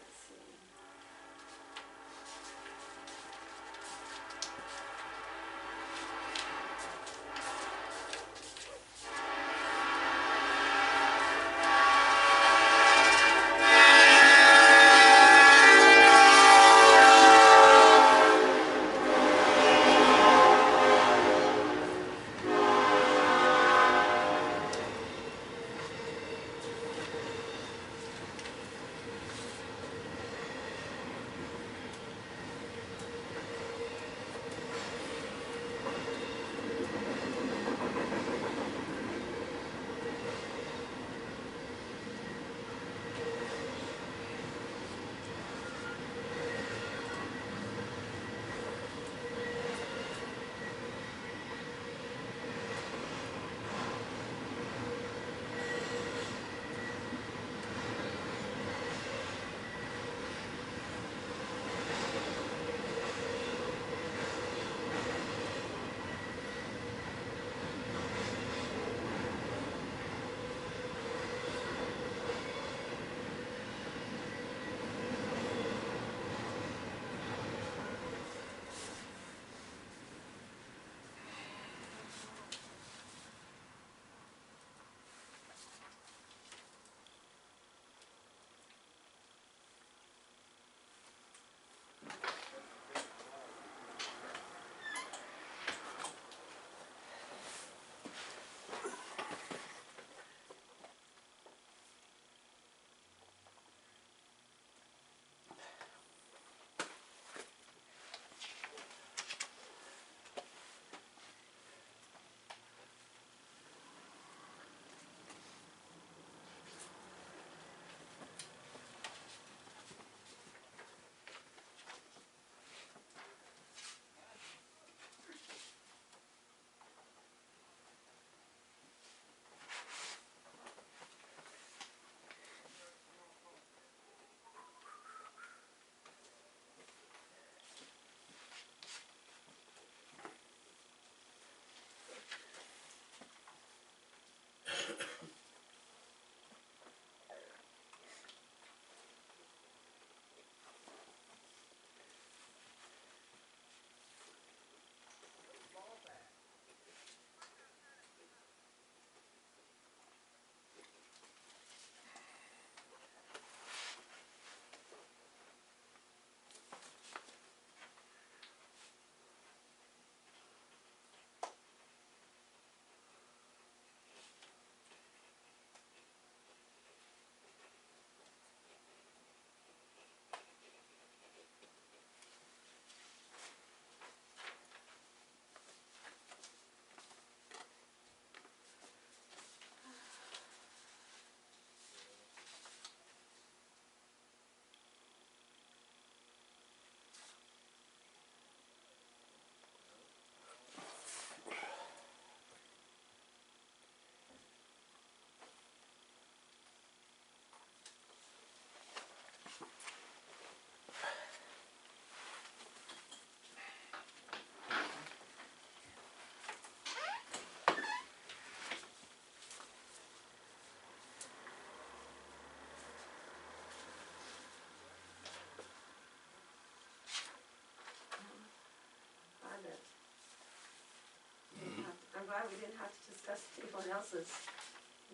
glad we didn't have to discuss anyone else's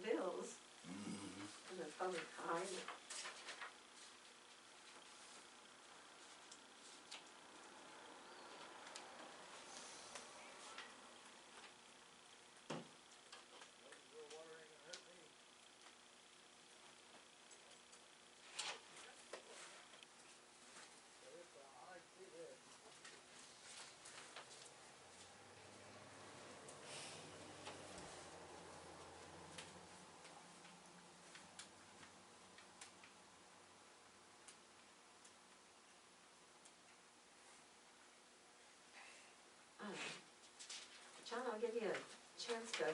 bills in the public eye. John, I'll give you a chance to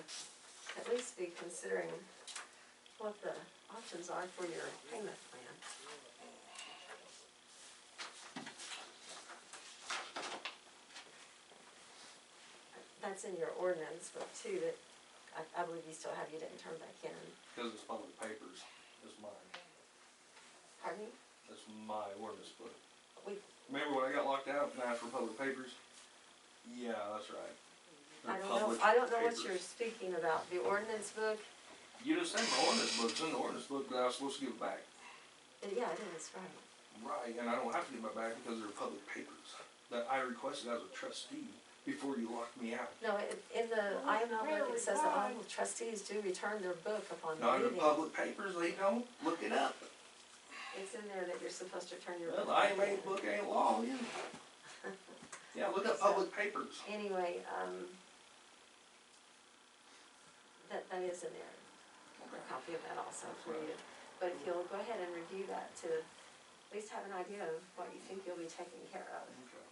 at least be considering what the options are for your payment plan. That's in your ordinance book too, that I believe you still have, you didn't turn back in. Because it's public papers. It's mine. Pardon me? That's my ordinance book. We- Remember when I got locked out and asked for public papers? Yeah, that's right. They're I don't know what papers. you're speaking about, the ordinance book, You just said my ordinance book's in the ordinance book that I was supposed to give it back. yeah, it is, right. Right, and I don't have to give it back because they're public papers that I requested as a trustee before you locked me out. No, in the IML book, it says that all trustees do return their book upon the Not in the meeting. public papers, they don't. Look it up. It's in there that you're supposed to turn your Well, book. the IMA book ain't law, yeah. Yeah, look up public papers. Anyway, that is in there, a copy of that also for you. But if you'll go ahead and review that to at least have an idea of what you think you'll be taking care of. Okay. Okay.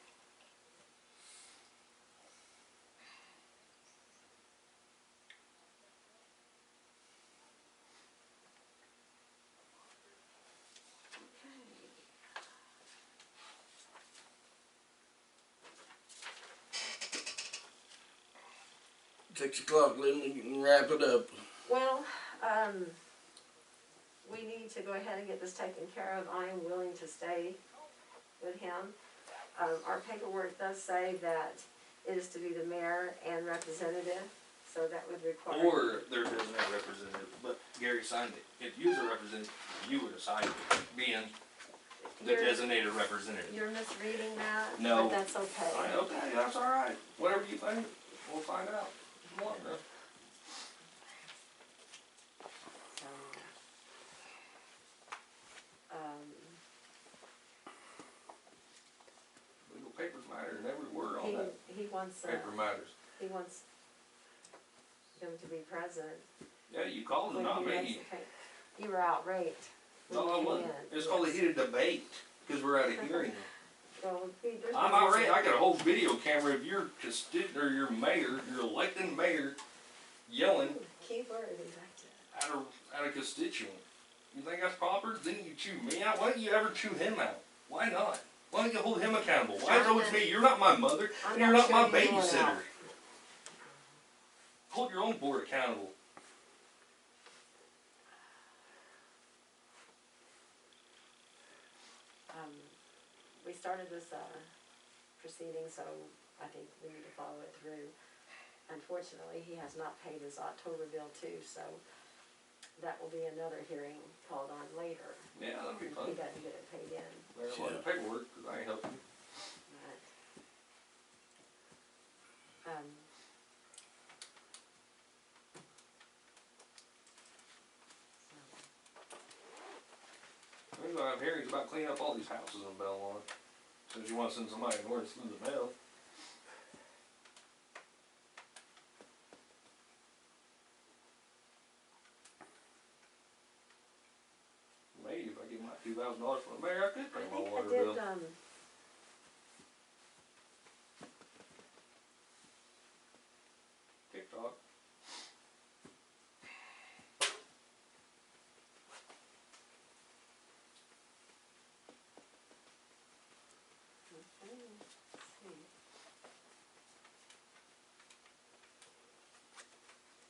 6 o'clock, Linda, you can wrap it up. Well, we need to go ahead and get this taken care of. I am willing to stay with him. Our paperwork does say that it is to be the mayor and representative, so that would require. Or there isn't a representative, but Gary signed it. If you was a representative, you would have signed it, being the You're- designated representative. You're misreading that, No. but that's okay. Okay, that's all right. Whatever you think, we'll find out. Come on, bro. Legal papers matter, and every word on that He wants, paper matters. he wants them to be present Yeah, you called when it, not he makes me. the pay. You were outraged when No, you I came wasn't. in. It's called a heated debate, because we're at a hearing. Well, there's I'm no outraged. reason- I got a whole video camera of your constituent, or your mayor, your elected mayor, yelling Keep words back to. at a constituent. You think that's proper? Then you chew me out. Why don't you ever chew him out? Why not? Why don't you hold him accountable? Why is it always me? You're not my mother, I'm and you're not my chewing anyone babysitter. out. Hold your own board accountable. We started this, proceeding, so I think we need to follow it through. Unfortunately, he has not paid his October bill too, so that will be another hearing called on later. Yeah, that'd be He fun. doesn't get it paid in. There's a lot of paperwork, because I ain't helping you. But, We're gonna have hearings about cleaning up all these houses in Bellmont, since you wanna send somebody an ordinance through the mail. Maybe if I get my $2,000 from the mayor, I could I pay my think I water did, bill. TikTok. okay, let's see.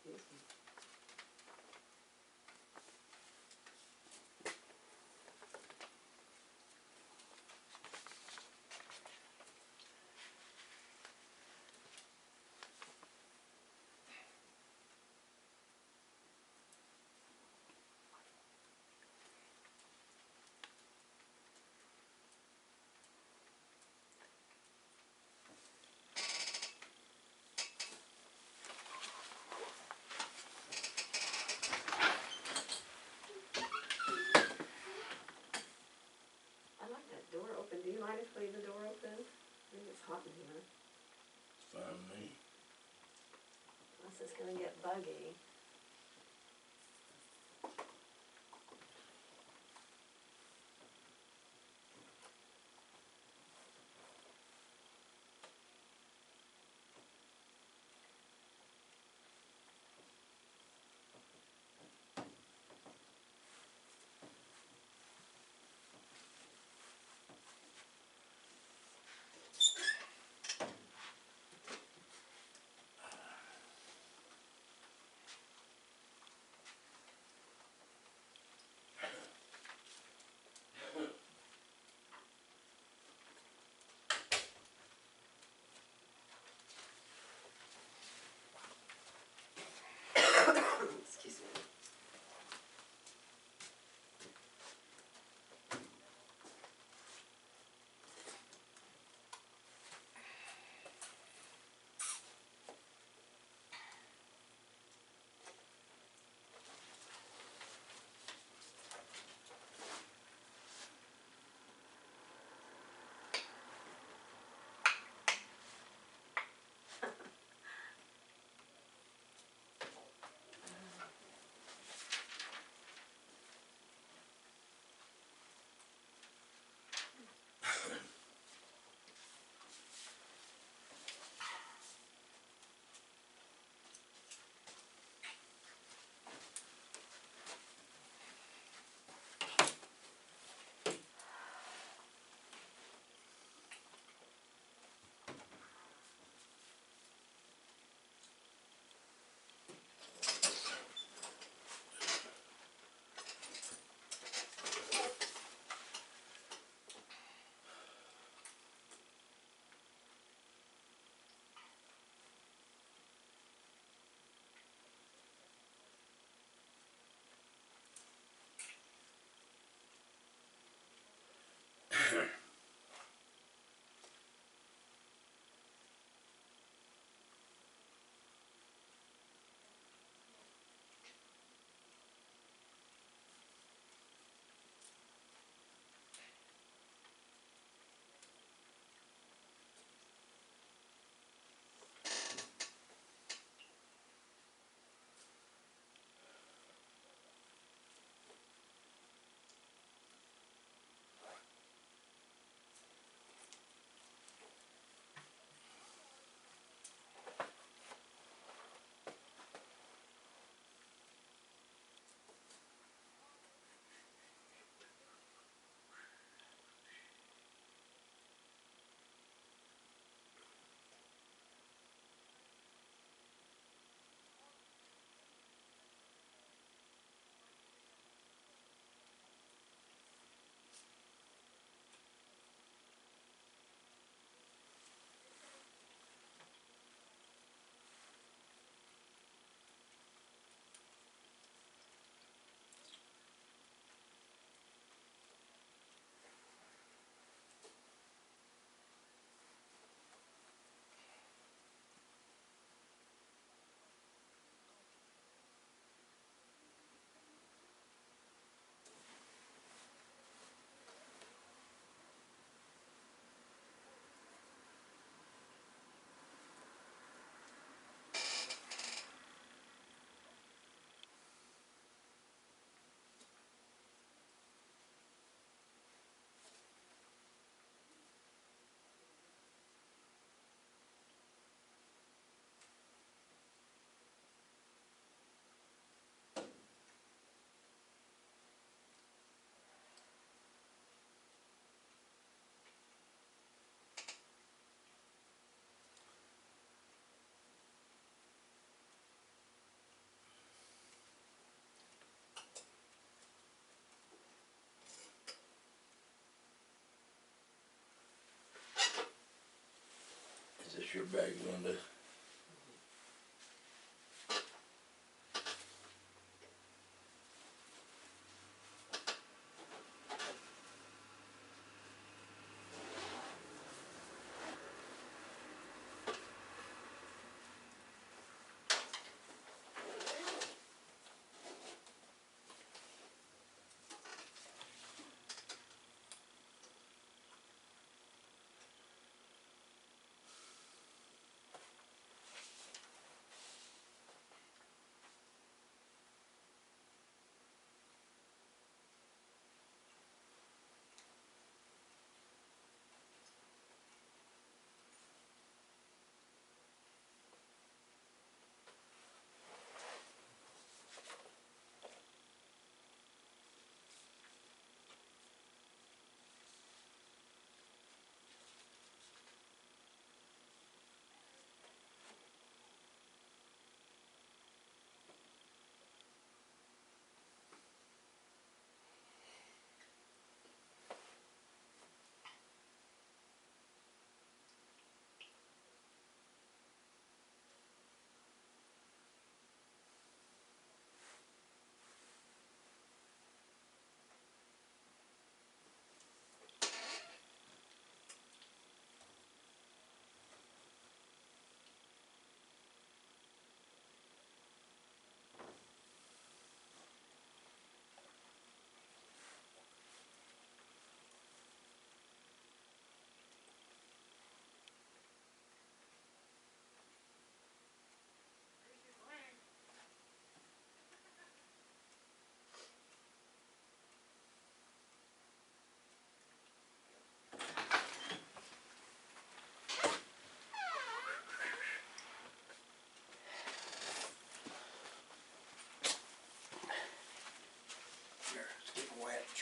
Excuse me. It's fine with me. Unless it's gonna get buggy. Excuse me. Is this your bag, Linda?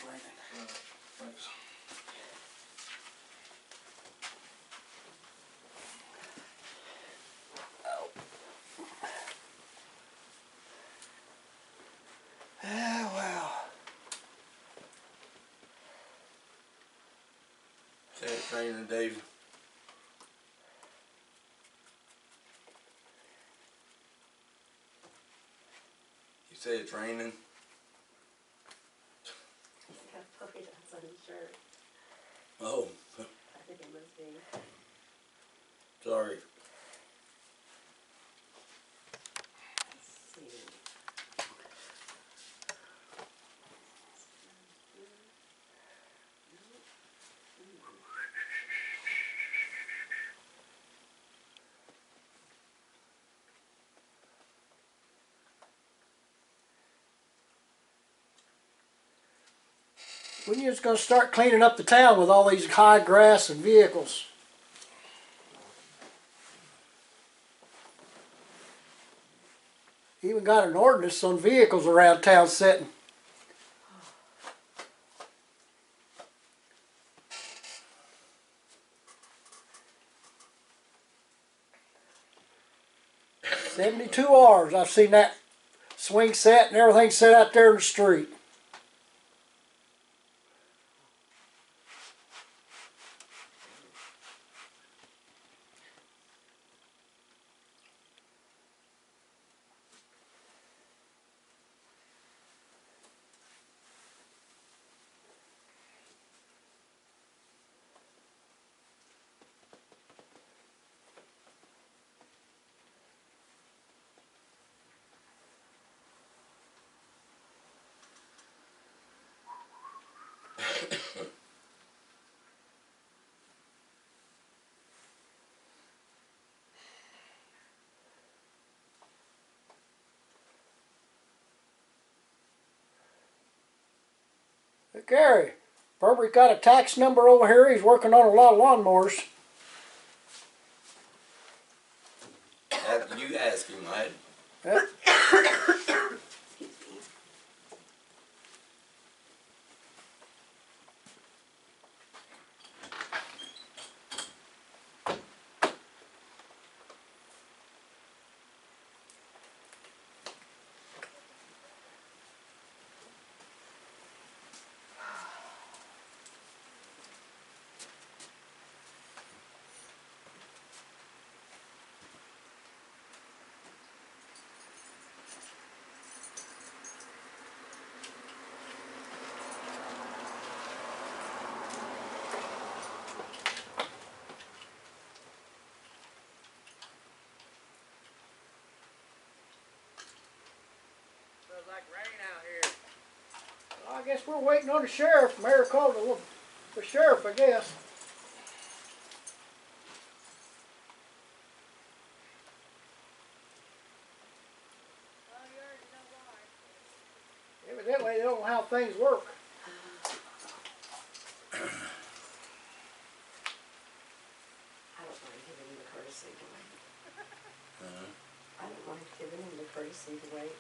raining. Thanks. Ah, well. Say it's raining, Dave. You say it's raining? He's got polka dots on his shirt. Oh, I think it must be. sorry. Let's see. When you just gonna start cleaning up the town with all these high grass and vehicles? Even got an ordinance on vehicles around town sitting. $72 hours. I've seen that swing set and everything set out there in the street. Hey, Gary, Burberry got a tax number over here. He's working on a lot of lawnmowers. After you ask him, Yep. Feels like rain out here. I guess we're waiting on the sheriff. Mayor called the sheriff, I guess. Well, you already know why. Evidently, they don't know how things work. I don't mind giving him the courtesy to wait. huh? I don't mind giving him the courtesy to wait.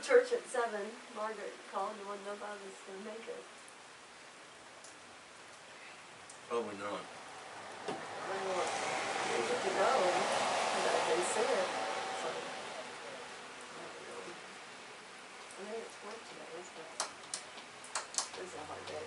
church at 7. Margaret called and wanted to know if I was gonna make it. Probably not. Well, I needed to go, and I didn't see it, so. I don't know. I mean, it's work today, but it's a hard day.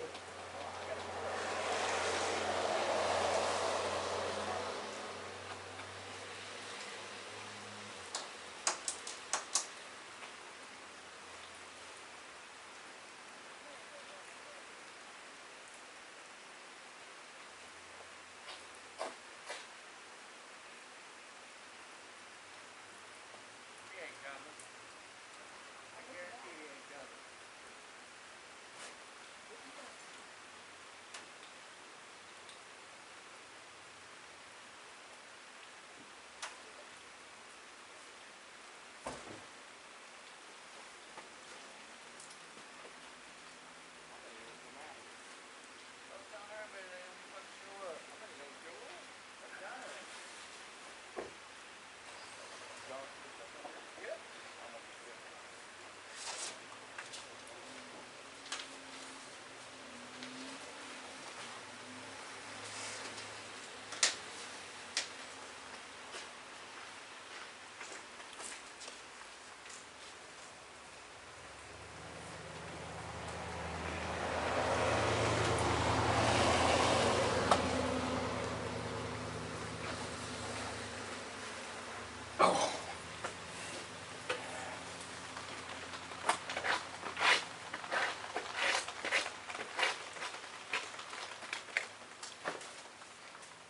He ain't coming. I guarantee he ain't coming. Don't tell everybody that he wouldn't show up. I bet he don't show up. That's dying. John, put something on here? Yep. I'm gonna get it.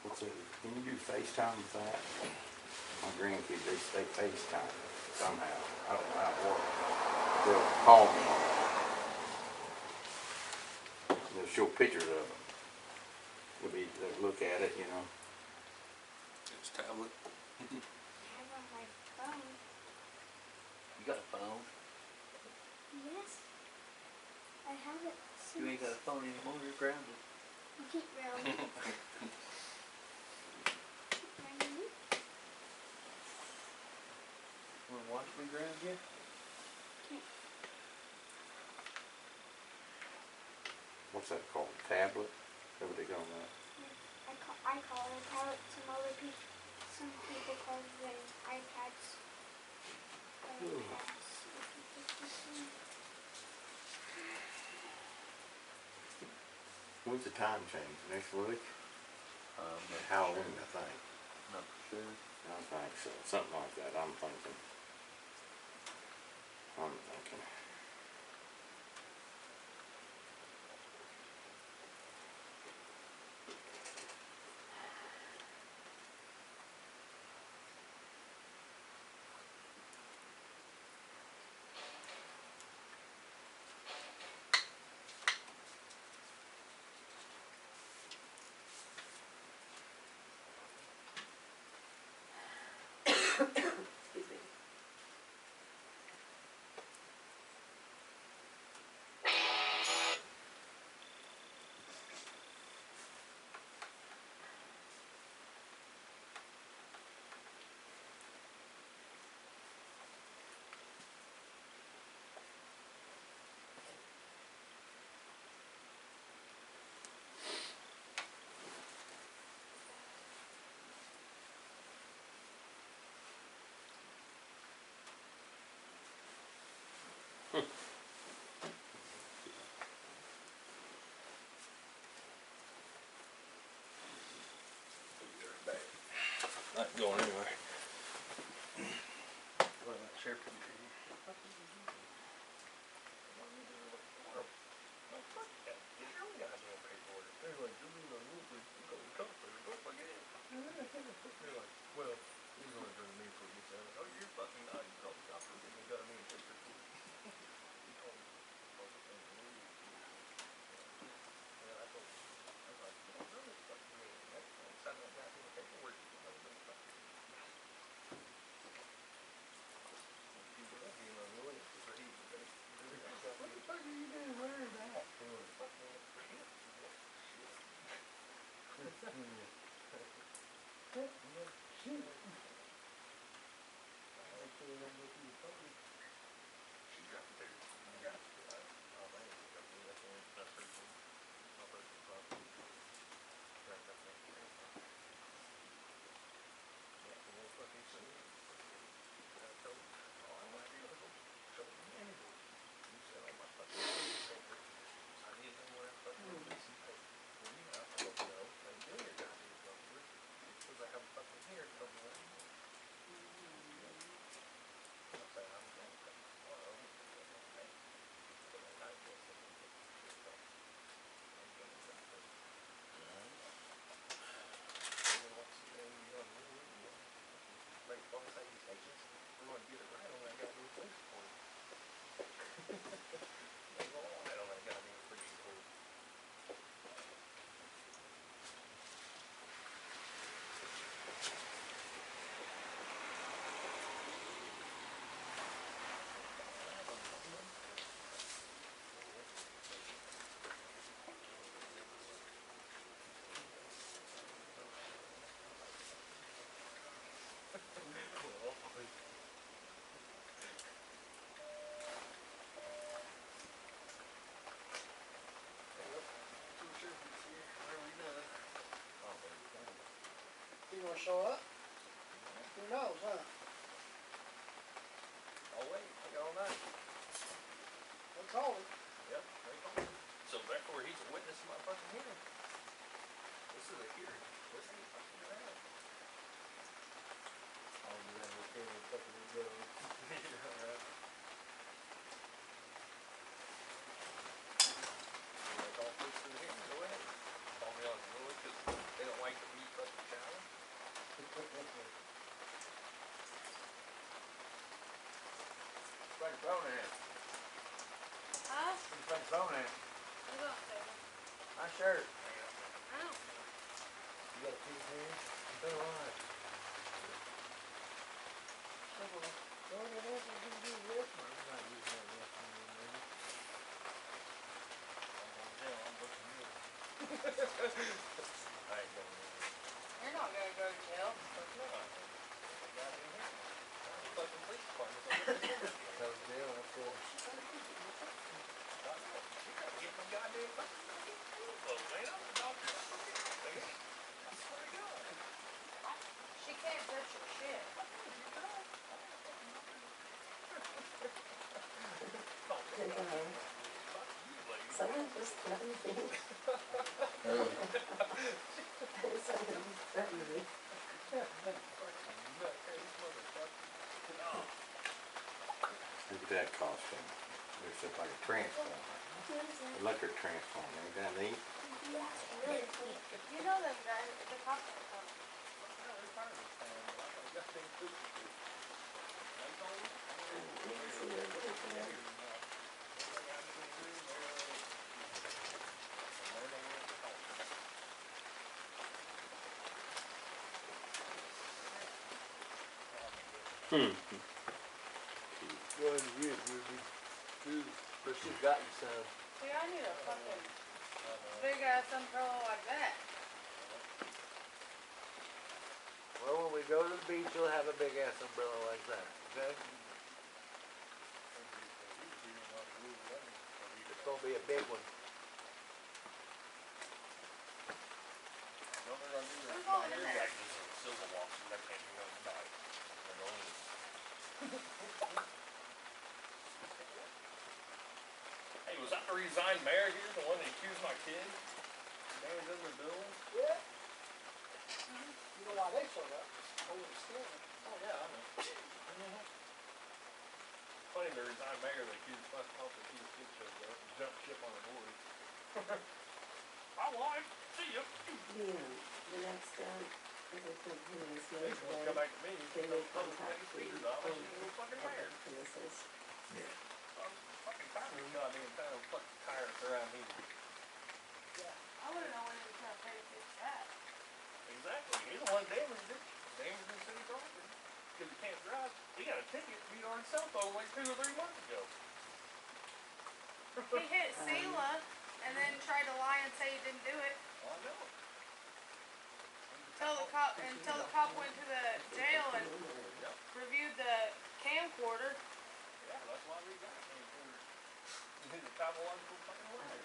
What's it? Can you do FaceTime with that? My grandkids, they FaceTime somehow. I don't know how it works. They'll call me. They'll show pictures of them. They'll look at it, you know. It's tablet. I have on my phone. You got a phone? Yes. I have it since. You ain't got a phone anymore, you're grounded. Keep rounding. Keep rounding. Wanna watch me ground you? What's that called? Tablet? What would they call that? I call it a tablet. Some people call them iPads. When's the time change? Next week? Not Halloween, I think. Not for sure. I think so. Something like that. I'm thinking. Excuse me. Not going anywhere. What about Sheriff? gonna show up? Who knows, huh? Oh wait, I got all night. We'll call him. Yep, they called him. So therefore he's a witness in my fucking hearing. This is a hearing. This ain't fucking around. I'll do that with him and fucking go. Yeah, right. You wanna call police for the hearing? Go ahead. Call me on Unruly because they don't like to be fucking challenged. Put your phone in. Huh? Put your phone in. You don't say that. My shirt. I don't say that. You got a piece here? So do I. Well, what else is gonna do with this one? I'm not using that left one anymore. I'm going to jail. I'm booking you. I ain't going anywhere. You're not gonna go to jail. Fuck no, I ain't. I got in here. I'm the fucking police department. Go to jail. That's good. I know. You gotta get my goddamn fucking clothes, man. I'm the doctor. I swear to God. She can't touch your shit. Someone just threatened me. Someone threatened me. Look at that costume. Looks just like a transformer. Electric transformer. Ain't that neat? Really sweet. You know them guys, the cops are coming. Go ahead and use Ruby. But she's got you some. See, I need a fucking big ass umbrella like that. Well, when we go to the beach, you'll have a big ass umbrella like that, okay? It's gonna be a big one. Who's all in there? Hey, was that the resigned mayor here, the one that accused my kid? Man, in the building? Yeah. You know why they showed up? Over the skin. Oh, yeah, I know. Funny, the resigned mayor that accused my office, he was kid showed up and jumped ship on the board. I lied. See ya. The next step is I think he is They just wanna come back to me. They So will public contact speaker's the office, you little fucking mayor. premises. I'm fucking tired of goddamn town fucking tyrants around here. I wanna know when he was gonna pay to fix that. Exactly. He's the one damaged it. Damaged the city property. Because he can't drive. He got a ticket to be on his cell phone like 2 or 3 months ago. He hit Sela and then tried to lie and say he didn't do it. Well, I know. Until the cop went to the jail and Yep. reviewed the camcorder. Yeah, that's why we got him for. He's a pathological fucking liar.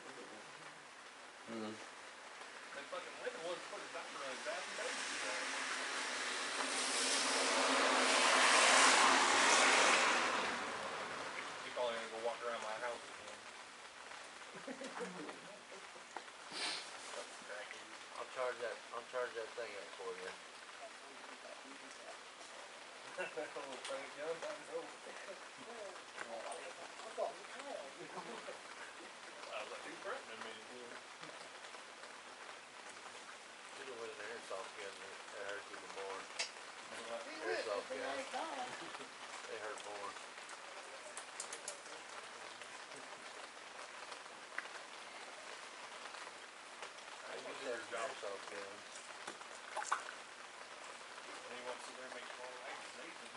They fucking went and wanted to put a doctor on his ass and baby. He probably gonna go walk around my house again. I'll charge that thing up for you. Little prank gun, I know. I thought you called. I was like, he's threatening me. Should have went an airsoft gun that hurt even more. Airsoft gun. They hurt more. I use airsoft guns. And he wants to there and make small accusations.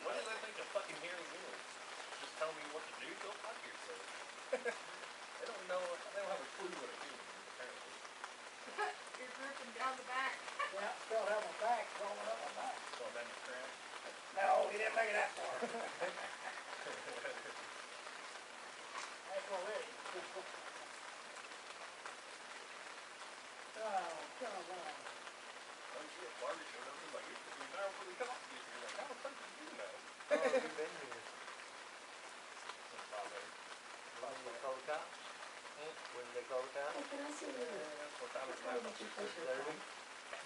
What do they think a fucking hearing is? Just tell me what to do? Go fuck yourself. They don't know, they don't have a clue what a hearing is, apparently. You're dripping down the back. Yeah, fell down my back, crawling up my back. So I'm in the crack. No, he didn't make it that far. That's already. Oh, come on. Oh shit, Barbie showed up you place your call?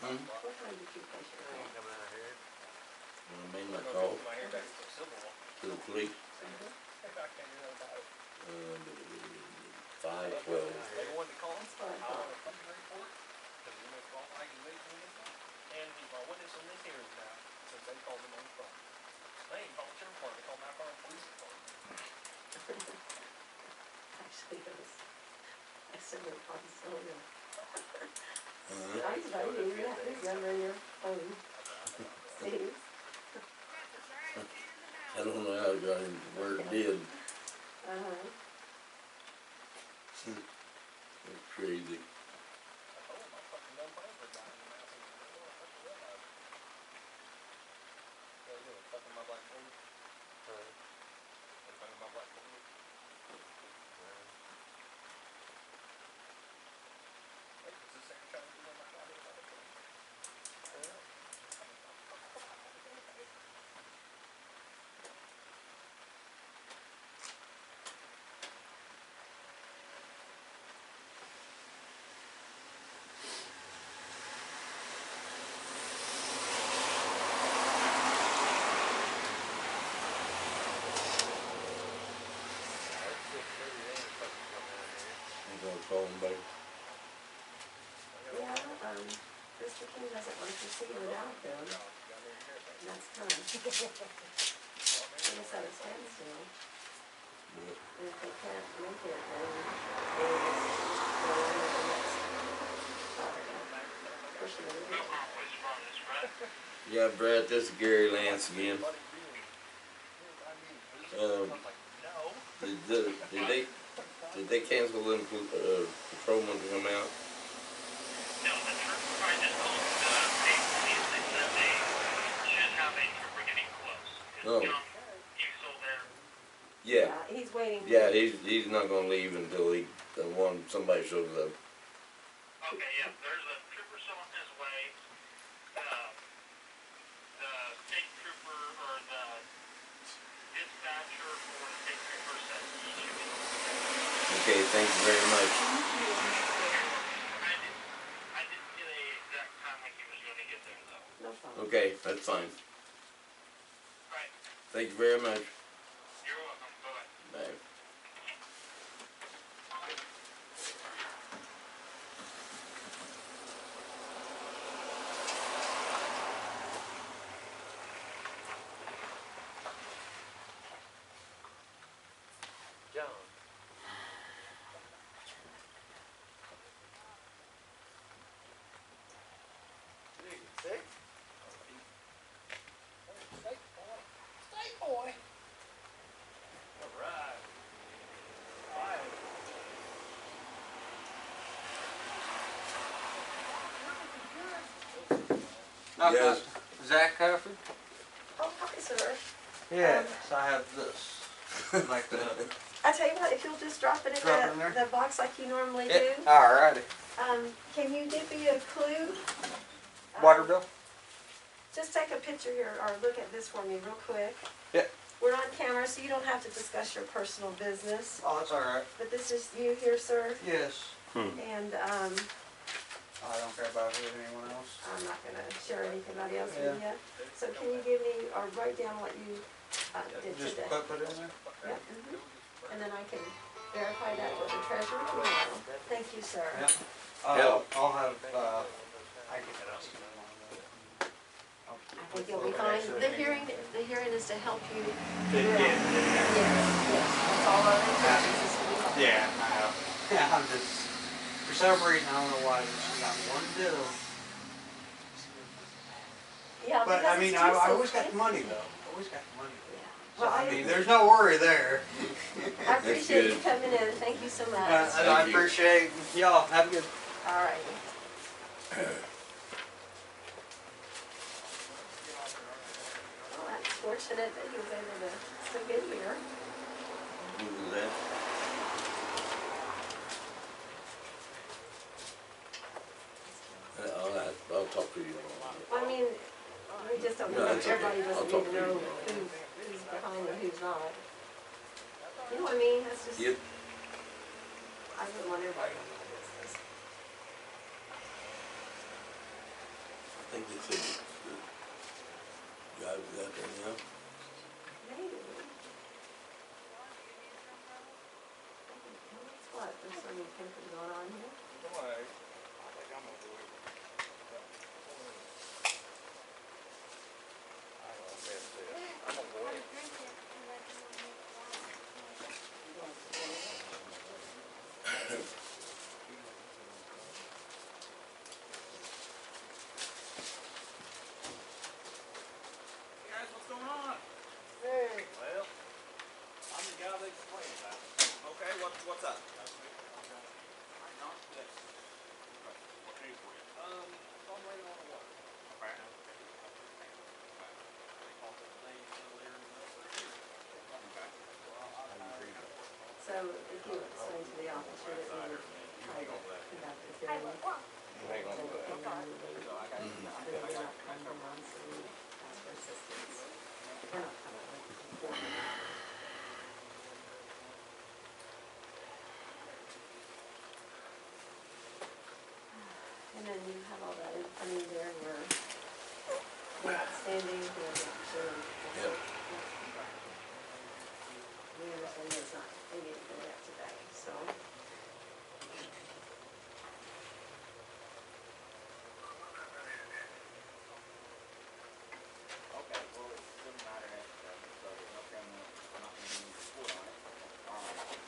Hmm? What time did you place your call? When I made my call to the police, 5:12. That's what I thought. And my witness in this hearing now, since they called them on the phone. They ain't called the sheriff department, they called my phone police department. Actually, it was, I said it on Sonia. Uh-huh. I was about to hear that big number in your phone. Steve. I don't know how it got him where it did. Uh-huh. It's crazy. I'm gonna call him back. Yeah, Mr. King doesn't want to proceed without them. And that's kind of, I guess at a standstill. But And if they can't make it, then they just go on to the next, portion of the meeting. yeah, Brett, this is Gary Lance again. Did they cancel them patrolmen to come out? No, the trooper, I just told the state police, they said they should have a trooper getting close. Oh. John, you still there? Yeah. He's waiting. Yeah, he's not gonna leave until somebody shows up. Okay, yeah, there's a trooper still on his way. The state trooper, or the dispatcher for the state trooper said he should be. Okay, thank you very much. I didn't get an exact time when he was gonna get there though. No problem. Okay, that's fine. Alright, Thank you very much. you're welcome, bye-bye. Bye. John. Sick? State boy. Alright. Yes. Zach Hufford? Oh, hi, sir. Yes, I have this. Like the. I tell you what, if you'll just drop it in Drop it in there? the box like you normally do. Alrighty. Can you give me a clue? Water bill? Just take a picture here, or look at this for me real quick. Yeah. We're on camera, so you don't have to discuss your personal business. Oh, that's alright. But this is you here, sir. Yes. And I don't care about it or anyone else. I'm not gonna share anything about else with you. So can you give me, or write down what you did Just today? put it in there? Yep. And then I can verify that with the treasurer tomorrow. Thank you, sir. Yep. I'll have, I get that. I think you'll be fine. The hearing is to help you. Yeah. Yes, that's all our intentions is to be helpful. Yeah, I know. Yeah, I'm just, for some reason, I don't know why, there's just not one bill. Yeah, But, because I mean, it's I just so always got the money expensive. though, always got the money. Yeah. So, Well, I mean, there's no worry there. I appreciate you good. coming in. Thank you so much. And I appreciate y'all, have a good. All right. Well, that's fortunate that he was able to still get here. Who was that? I'll talk to you. Well, I mean, we just don't No, know. that's okay. Everybody I'll doesn't talk need to to know you. who's behind and who's not. You know what I mean? That's just, Yep. I wouldn't want everybody to know my business. think they said the guy was out there now. Maybe. What, there's some camping going on here? Guys, what's going on? Hey. Well, I'm the guy they complain about. Okay, what's up? Not this. What news for you? I'm waiting on the water. Okay. They called it today, there in the middle of the year. Okay. So if you explain to the office, you didn't want to try to conduct this hearing. Hang on to that. And then they're not coming on, so we ask for assistance. We're not coming, like, and then you have all that in front of you there where we're standing, we're not sure. Yep. We understand there's not, they need to go out today, so.